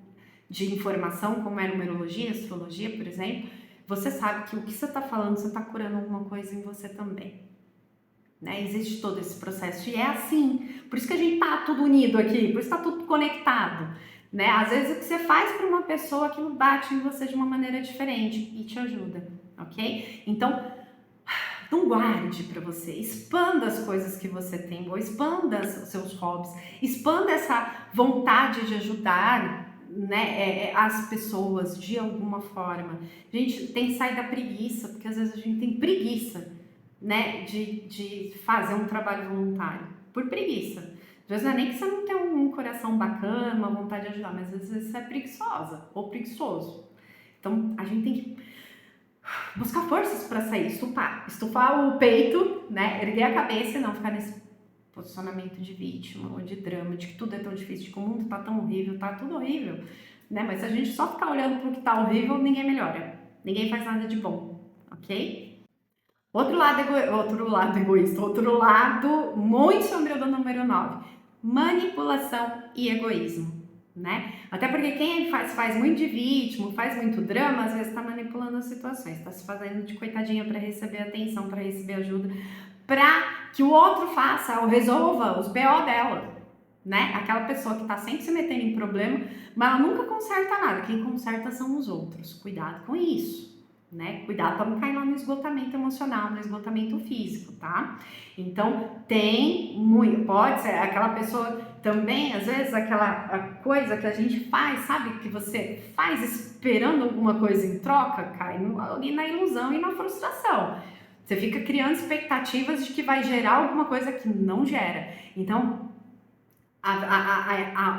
de informação, como é numerologia, astrologia, por exemplo, você sabe que o que você está falando, você está curando alguma coisa em você também. Né? Existe todo esse processo e é assim, por isso que a gente tá tudo unido aqui, por isso tá tudo conectado, né? Às vezes o que você faz para uma pessoa, aquilo bate em você de uma maneira diferente e te ajuda, ok? Então, não guarde para você, expanda as coisas que você tem, ou expanda os seus hobbies, expanda essa vontade de ajudar, né, as pessoas de alguma forma. Gente, tem que sair da preguiça, porque às vezes a gente tem preguiça, né, de fazer um trabalho voluntário, por preguiça. Às vezes não é nem que você não tem um coração bacana, uma vontade de ajudar, mas às vezes você é preguiçosa ou preguiçoso. Então a gente tem que buscar forças para sair, estufar o peito, né, erguer a cabeça e não ficar nesse posicionamento de vítima ou de drama, de que tudo é tão difícil, de que o mundo tá tão horrível, tá tudo horrível, né? Mas se a gente só ficar olhando para o que tá horrível, ninguém melhora, ninguém faz nada de bom, ok? Outro lado egoísta, outro lado muito sombrio do número 9, manipulação e egoísmo, né? Até porque quem faz muito de vítima, faz muito drama, às vezes está manipulando as situações, está se fazendo de coitadinha para receber atenção, para receber ajuda, para que o outro faça ou resolva os BO dela, né? Aquela pessoa que está sempre se metendo em problema, mas ela nunca conserta nada, quem conserta são os outros. Cuidado com isso. Né? Cuidado para não cair lá no esgotamento emocional, no esgotamento físico, tá? Então, pode ser aquela pessoa também, às vezes, aquela coisa que a gente faz, sabe? Que você faz esperando alguma coisa em troca, cai ali na ilusão e na frustração. Você fica criando expectativas de que vai gerar alguma coisa que não gera. Então,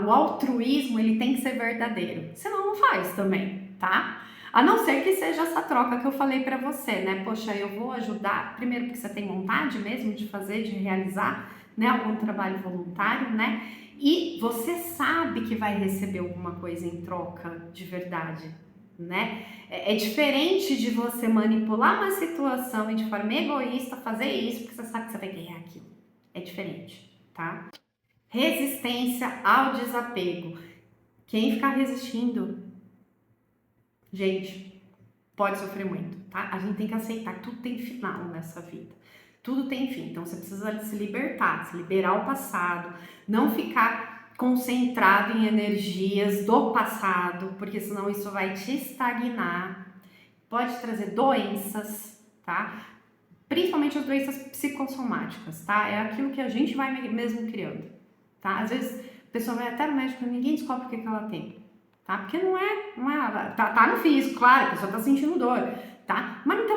o altruísmo, ele tem que ser verdadeiro. Senão, não faz também, tá? A não ser que seja essa troca que eu falei para você, né? Poxa, eu vou ajudar, primeiro porque você tem vontade mesmo de fazer, de realizar, né, algum trabalho voluntário, né? E você sabe que vai receber alguma coisa em troca de verdade, né? É diferente de você manipular uma situação e de forma egoísta fazer isso porque você sabe que você vai ganhar aquilo. É diferente, tá? Resistência ao desapego. Quem ficar resistindo, gente, pode sofrer muito, tá? A gente tem que aceitar que tudo tem final nessa vida. Tudo tem fim. Então você precisa se libertar, se liberar o passado, não ficar concentrado em energias do passado, porque senão isso vai te estagnar. Pode trazer doenças, tá? Principalmente as doenças psicossomáticas, tá? É aquilo que a gente vai mesmo criando, tá? Às vezes a pessoa vai até no médico e ninguém descobre o que ela tem. Tá? Porque não é tá no físico, claro, a pessoa tá sentindo dor, tá? Mas não tem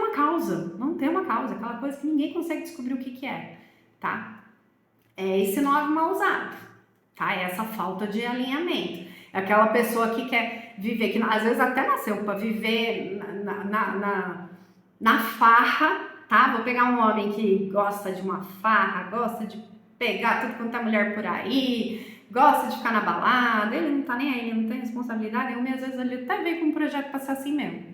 uma causa, aquela coisa que ninguém consegue descobrir o que é, tá? É esse 9 mal usado, tá? É essa falta de alinhamento. É aquela pessoa que quer viver, que às vezes até nasceu para viver na farra, tá? Vou pegar um homem que gosta de uma farra, gosta de pegar tudo quanto é mulher por aí, gosta de ficar na balada, ele não tá nem aí, ele não tem responsabilidade, às vezes ele até veio com um projeto pra ser assim mesmo.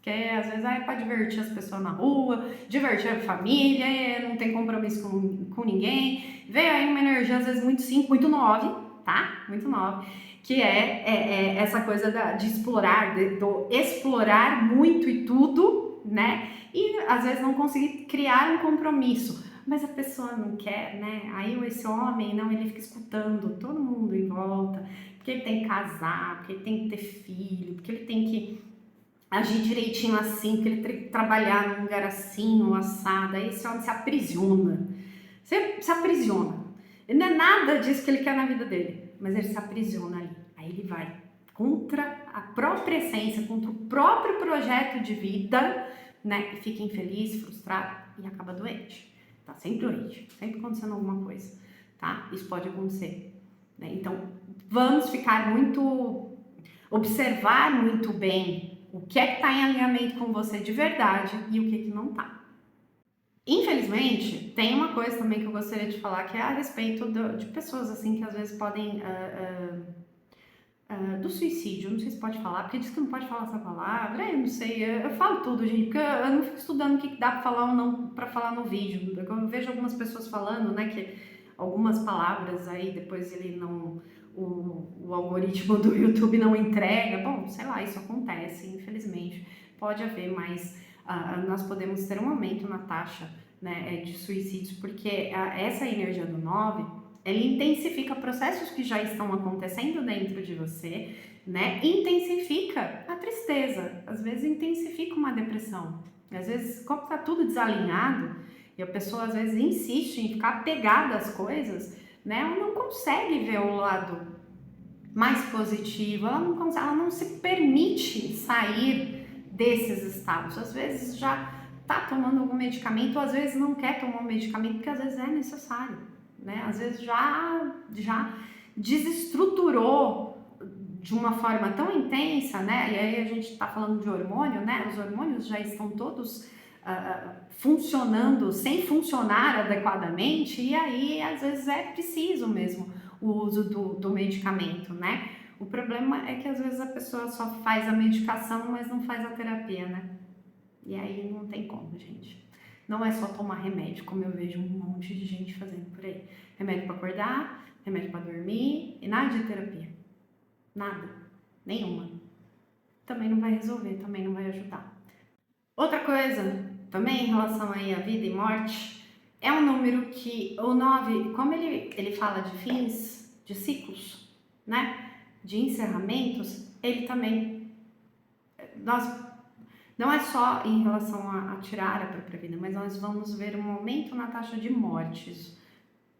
Que às vezes é pra divertir as pessoas na rua, divertir a família, não tem compromisso com ninguém. Veio aí uma energia às vezes muito 5, muito 9, tá? Muito 9. Que é essa coisa de explorar, do explorar muito e tudo, né? E às vezes não conseguir criar um compromisso. Mas a pessoa não quer, né? Aí esse homem, não, ele fica escutando todo mundo em volta, porque ele tem que casar, porque ele tem que ter filho, porque ele tem que agir direitinho assim, porque ele tem que trabalhar num lugar assim, um assado. Aí esse homem se aprisiona. Você se aprisiona. Ele não é nada disso que ele quer na vida dele, mas ele se aprisiona ali. Aí ele vai contra a própria essência, contra o próprio projeto de vida, né? E fica infeliz, frustrado e acaba doente. Tá sempre doente, sempre acontecendo alguma coisa, tá? Isso pode acontecer, né? Então, vamos ficar muito observar muito bem o que é que está em alinhamento com você de verdade e o que não está. Infelizmente, tem uma coisa também que eu gostaria de falar, que é a respeito de pessoas assim que às vezes podem do suicídio. Não sei se pode falar, porque diz que não pode falar essa palavra. Eu não sei, eu falo tudo, gente, porque eu não fico estudando o que dá para falar ou não para falar no vídeo. Eu vejo algumas pessoas falando, né, que algumas palavras aí depois ele não, o algoritmo do YouTube não entrega. Bom, sei lá, isso acontece, infelizmente. Pode haver, mas nós podemos ter um aumento na taxa, né, de suicídios, porque essa energia do 9, ele intensifica processos que já estão acontecendo dentro de você, né? Intensifica a tristeza, às vezes intensifica uma depressão. Às vezes, como tá tudo desalinhado, e a pessoa às vezes insiste em ficar apegada às coisas, né? Ela não consegue ver o lado mais positivo, ela não se permite sair desses estados. Às vezes já tá tomando algum medicamento, ou às vezes não quer tomar um medicamento, porque às vezes é necessário, né? Às vezes já desestruturou de uma forma tão intensa, né? E aí a gente tá falando de hormônio, né? Os hormônios já estão todos funcionando sem funcionar adequadamente, e aí às vezes é preciso mesmo o uso do medicamento, né? O problema é que às vezes a pessoa só faz a medicação, mas não faz a terapia, né? E aí não tem como, gente. Não é só tomar remédio, como eu vejo um monte de gente fazendo por aí. Remédio para acordar, remédio para dormir e nada de terapia. Nada. Nenhuma. Também não vai resolver, também não vai ajudar. Outra coisa, também em relação aí à vida e morte, é um número que o 9, como ele fala de fins, de ciclos, né? De encerramentos, ele também, não é só em relação a tirar a própria vida, mas nós vamos ver um aumento na taxa de mortes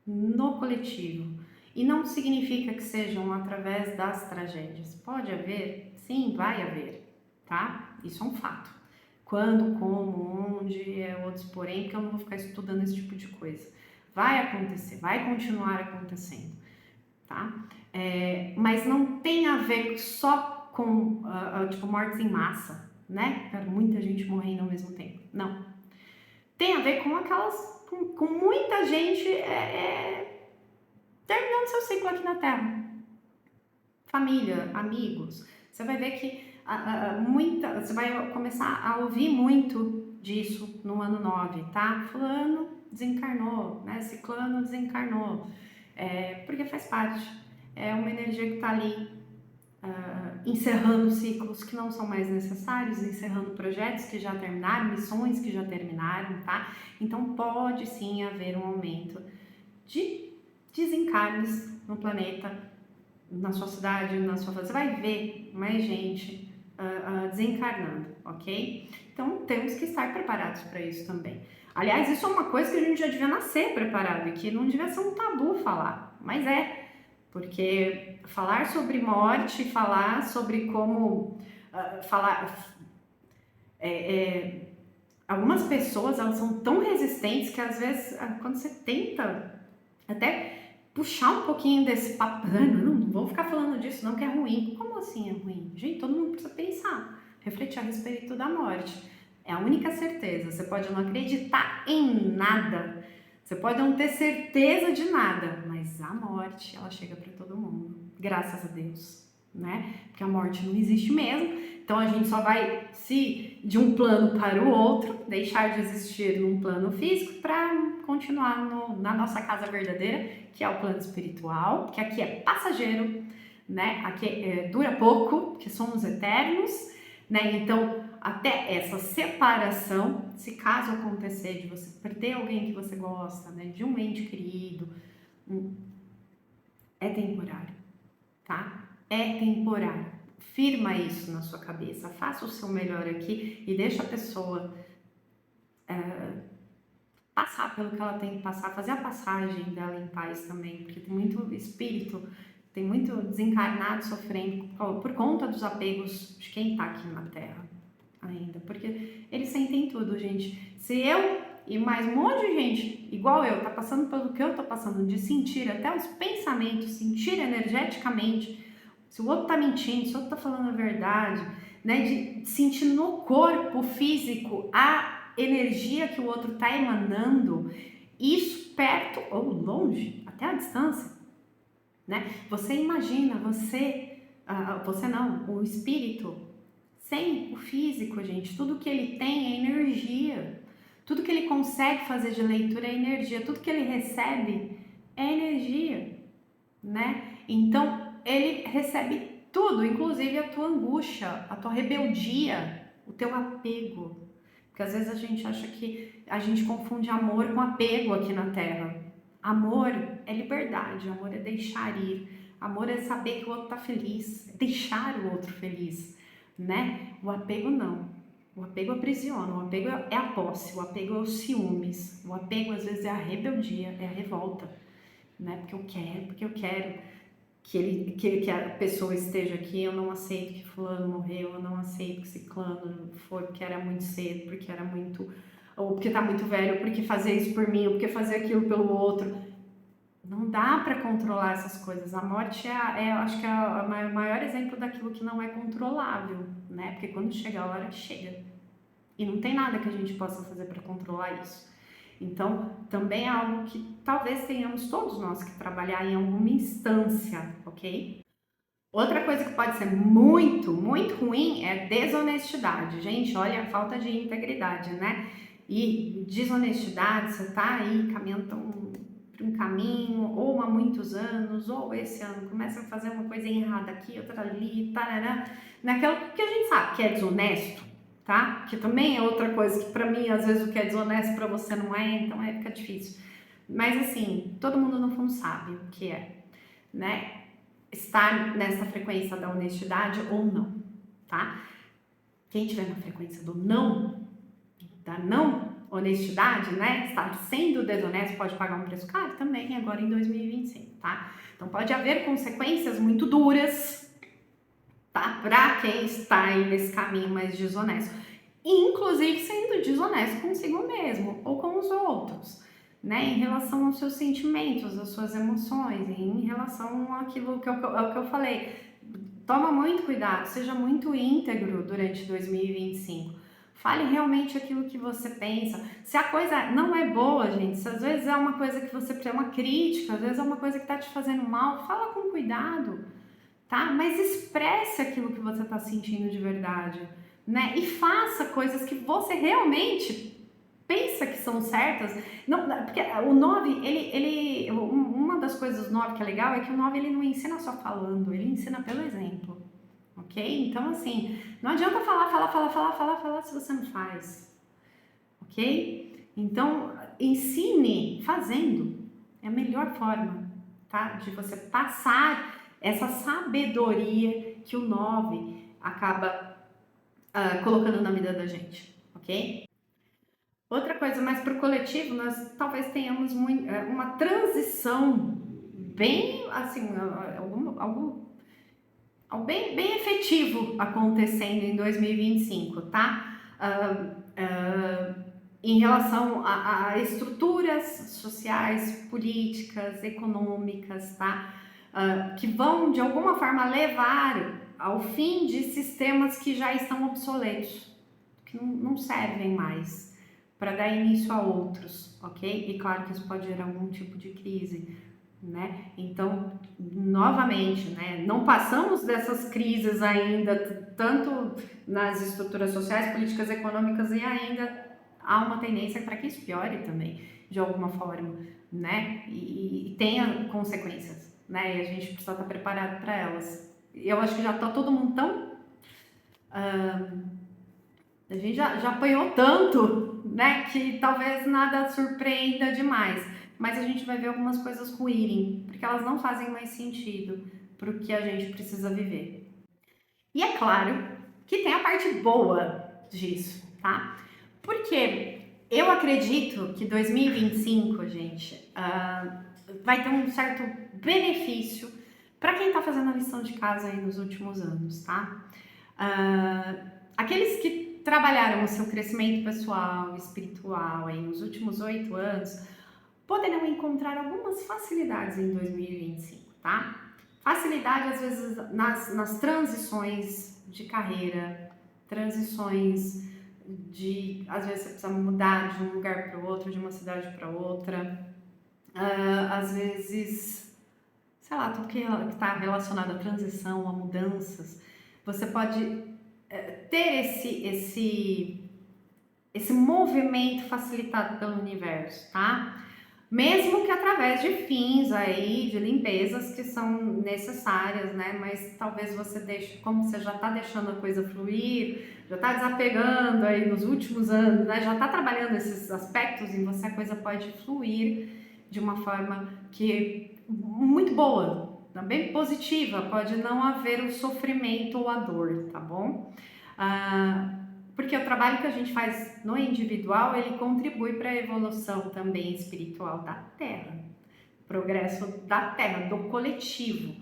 no coletivo. E não significa que sejam através das tragédias. Pode haver? Sim, vai haver, tá? Isso é um fato. Quando, como, onde, outros porém, porque eu não vou ficar estudando esse tipo de coisa. Vai acontecer, vai continuar acontecendo, tá? Mas não tem a ver só com, tipo, mortes em massa, né? Muita gente morrendo ao mesmo tempo. Não. Tem a ver com aquelas, com muita gente terminando seu ciclo aqui na Terra. Família, amigos. Você vai ver que você vai começar a ouvir muito disso no ano 9, tá? Fulano desencarnou, né? Ciclano desencarnou. Porque faz parte. É uma energia que tá ali encerrando ciclos que não são mais necessários, encerrando projetos que já terminaram, missões que já terminaram, tá? Então pode sim haver um aumento de desencarnes no planeta, na sua cidade, na sua... Você vai ver mais gente desencarnando, ok? Então temos que estar preparados para isso também. Aliás, isso é uma coisa que a gente já devia nascer preparado e que não devia ser um tabu falar, mas porque falar sobre morte, falar sobre como algumas pessoas, elas são tão resistentes que às vezes quando você tenta até puxar um pouquinho desse papo, não vou ficar falando disso não, que é ruim. Como assim é ruim? Gente, todo mundo precisa pensar, refletir a respeito da morte. É a única certeza. Você pode não acreditar em nada, você pode não ter certeza de nada, mas a morte, ela chega para todo mundo, graças a Deus, né? Porque a morte não existe mesmo, então a gente só vai de um plano para o outro, deixar de existir num plano físico para continuar na nossa casa verdadeira, que é o plano espiritual, que aqui é passageiro, né? Aqui dura pouco, que somos eternos, né? Então, até essa separação, se caso acontecer de você perder alguém que você gosta, né, de um ente querido, é temporário, tá? É temporário. Firma isso na sua cabeça, faça o seu melhor aqui e deixa a pessoa passar pelo que ela tem que passar, fazer a passagem dela em paz também, porque tem muito espírito, tem muito desencarnado sofrendo por conta dos apegos de quem tá aqui na Terra ainda, porque eles sentem tudo, gente. Se eu e mais um monte de gente igual eu tá passando pelo que eu tô passando, de sentir até os pensamentos, sentir energeticamente se o outro tá mentindo, se o outro tá falando a verdade, né? De sentir no corpo físico a energia que o outro tá emanando, isso perto ou longe, até a distância, né? Você imagina, você não, o espírito, sem o físico, gente, tudo que ele tem é energia. Tudo que ele consegue fazer de leitura é energia, tudo que ele recebe é energia, né? Então, ele recebe tudo, inclusive a tua angústia, a tua rebeldia, o teu apego. Porque às vezes a gente acha que a gente confunde amor com apego aqui na Terra. Amor é liberdade, amor é deixar ir, amor é saber que o outro tá feliz, é deixar o outro feliz, né? O apego não. O apego aprisiona, o apego é a posse, o apego é os ciúmes, o apego às vezes é a rebeldia, é a revolta, né? Porque eu quero que a pessoa esteja aqui, eu não aceito que fulano morreu, eu não aceito que ciclano foi porque era muito cedo, porque era muito, ou porque tá muito velho, ou porque fazer isso por mim, ou porque fazer aquilo pelo outro. Não dá para controlar essas coisas. A morte acho que é o maior exemplo daquilo que não é controlável, né? Porque quando chega a hora, chega. E não tem nada que a gente possa fazer para controlar isso. Então, também é algo que talvez tenhamos todos nós que trabalhar em alguma instância, ok? Outra coisa que pode ser muito, muito ruim é desonestidade. Gente, olha a falta de integridade, né? E desonestidade, você tá aí caminhando por um caminho, ou há muitos anos, ou esse ano, começa a fazer uma coisa errada aqui, outra ali, tarará, naquela que a gente sabe que é desonesto, tá? Que também é outra coisa que pra mim, às vezes, o que é desonesto pra você não é, então fica difícil. Mas assim, todo mundo no fundo sabe o que é, né? Estar nessa frequência da honestidade ou não, tá? Quem tiver na frequência do não, da não honestidade, né? Estar sendo desonesto pode pagar um preço caro também agora em 2025, tá? Então pode haver consequências muito duras, tá? Para quem está aí nesse caminho mais desonesto, inclusive sendo desonesto consigo mesmo ou com os outros, né? Em relação aos seus sentimentos, às suas emoções, em relação àquilo que eu falei. Toma muito cuidado, seja muito íntegro durante 2025. Fale realmente aquilo que você pensa. Se a coisa não é boa, gente, se às vezes é uma coisa que você precisa, uma crítica, às vezes é uma coisa que está te fazendo mal, fala com cuidado, tá? Mas expresse aquilo que você está sentindo de verdade, né? E faça coisas que você realmente pensa que são certas. Não, porque o 9, uma das coisas do 9 que é legal é que o 9 ele não ensina só falando, ele ensina pelo exemplo. Ok? Então, assim, não adianta falar se você não faz. Ok? Então, ensine fazendo. É a melhor forma, tá? De você passar essa sabedoria que o 9 acaba colocando na vida da gente. Ok? Outra coisa, mais para o coletivo, nós talvez tenhamos uma transição bem, assim, algo bem efetivo acontecendo em 2025, tá? Em relação a estruturas sociais, políticas, econômicas, tá? Que vão, de alguma forma, levar ao fim de sistemas que já estão obsoletos, que não servem mais, para dar início a outros, ok? E claro que isso pode gerar algum tipo de crise, né? Então, novamente, né? Não passamos dessas crises ainda, tanto nas estruturas sociais, políticas, econômicas, e ainda há uma tendência para que isso piore também, de alguma forma, né? E tenha consequências, né? E a gente precisa estar preparado para elas. Eu acho que já está todo mundo tão... a gente já apanhou tanto, né? Que talvez nada surpreenda demais. Mas a gente vai ver algumas coisas ruírem, porque elas não fazem mais sentido para o que a gente precisa viver. E é claro que tem a parte boa disso, tá? Porque eu acredito que 2025, gente, vai ter um certo benefício para quem tá fazendo a lição de casa aí nos últimos anos, tá? Aqueles que trabalharam o seu crescimento pessoal, espiritual aí nos últimos 8 anos, poderão encontrar algumas facilidades em 2025, tá? Facilidade, às vezes, nas transições de carreira, transições de, às vezes, você precisa mudar de um lugar para o outro, de uma cidade para outra. Às vezes, sei lá, tudo que está relacionado à transição, a mudanças. Você pode ter esse movimento facilitado pelo universo, tá? Mesmo que através de fins aí, de limpezas que são necessárias, né? Mas talvez você deixe, como você já tá deixando a coisa fluir, já tá desapegando aí nos últimos anos, né? Já tá trabalhando esses aspectos em você, a coisa pode fluir de uma forma que muito boa, bem positiva, pode não haver o sofrimento ou a dor, tá bom? Porque o trabalho que a gente faz no individual, ele contribui para a evolução também espiritual da Terra, progresso da Terra, do coletivo,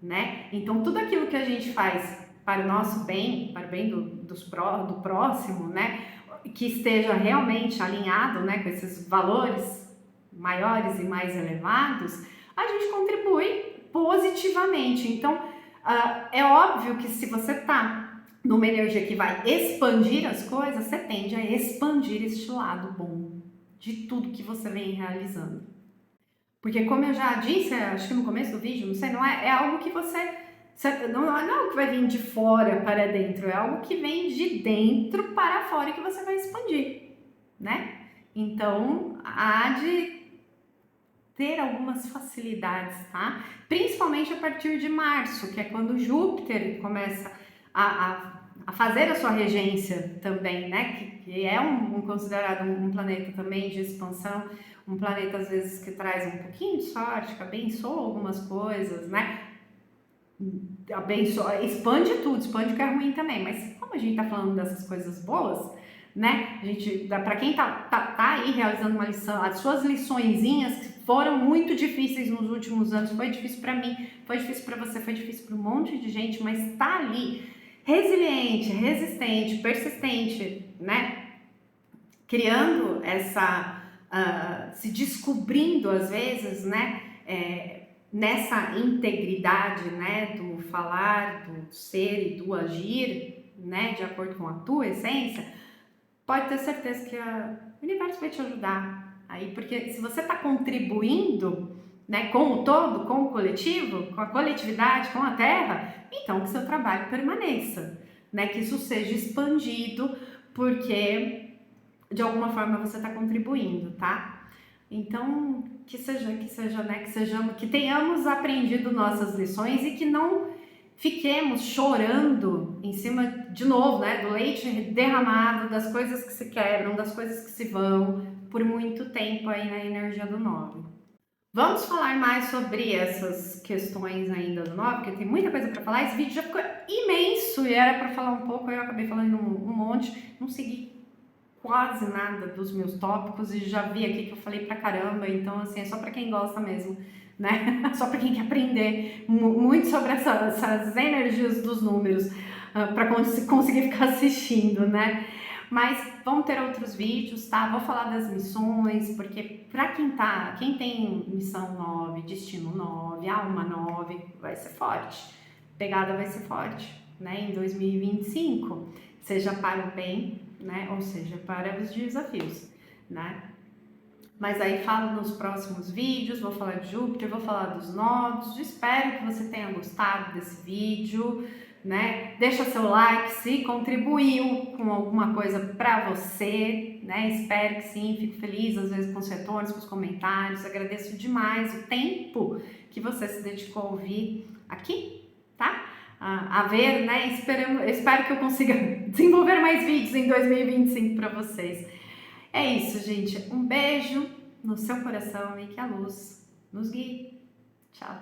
né? Então, tudo aquilo que a gente faz para o nosso bem, para o bem do próximo, né? Que esteja realmente alinhado, né, com esses valores maiores e mais elevados, a gente contribui positivamente. Então, é óbvio que se você está numa energia que vai expandir as coisas, você tende a expandir este lado bom de tudo que você vem realizando. Porque como eu já disse, acho que no começo do vídeo, não sei, não é algo que não é algo que vai vir de fora para dentro, é algo que vem de dentro para fora e que você vai expandir, né? Então, há de ter algumas facilidades, tá? Principalmente a partir de março, que é quando Júpiter começa a fazer a sua regência também, né? Que é considerado um planeta também de expansão, um planeta às vezes que traz um pouquinho de sorte, que abençoa algumas coisas, né? Abençoa, expande tudo, expande o que é ruim também, mas como a gente tá falando dessas coisas boas, né? A gente, para quem tá aí realizando uma lição, as suas liçõezinhas que foram muito difíceis nos últimos anos, foi difícil para mim, foi difícil para você, foi difícil para um monte de gente, mas tá ali, resiliente, resistente, persistente, né? Criando se descobrindo às vezes, né? Nessa integridade, né? Do falar, do ser e do agir, né? De acordo com a tua essência, pode ter certeza que o universo vai te ajudar aí, porque se você está contribuindo, né, com o todo, com o coletivo, com a coletividade, com a Terra, então que seu trabalho permaneça, né, que isso seja expandido, porque de alguma forma você está contribuindo, tá? Então que seja, né, que tenhamos aprendido nossas lições e que não fiquemos chorando em cima, de novo, né, do leite derramado, das coisas que se quebram, das coisas que se vão, por muito tempo aí na energia do 9. Vamos falar mais sobre essas questões ainda do 9, porque tem muita coisa para falar. Esse vídeo já ficou imenso e era para falar um pouco, eu acabei falando um monte, não segui quase nada dos meus tópicos e já vi aqui que eu falei pra caramba, então assim, é só para quem gosta mesmo, né? Só para quem quer aprender muito sobre essas energias dos números, para conseguir ficar assistindo, né? Mas vamos ter outros vídeos, tá? Vou falar das missões, porque para quem tem missão 9, destino 9, alma 9, vai ser forte. Pegada vai ser forte, né? Em 2025, seja para o bem, né? Ou seja, para os desafios, né? Mas aí falo nos próximos vídeos, vou falar de Júpiter, vou falar dos nodos. Espero que você tenha gostado desse vídeo, né? Deixa seu like se contribuiu com alguma coisa para você, né? Espero que sim, fico feliz às vezes com os retornos, com os comentários. Agradeço demais o tempo que você se dedicou a ouvir aqui, tá? A ver, né? Espero que eu consiga desenvolver mais vídeos em 2025 para vocês. É isso, gente. Um beijo no seu coração e que a luz nos guie. Tchau.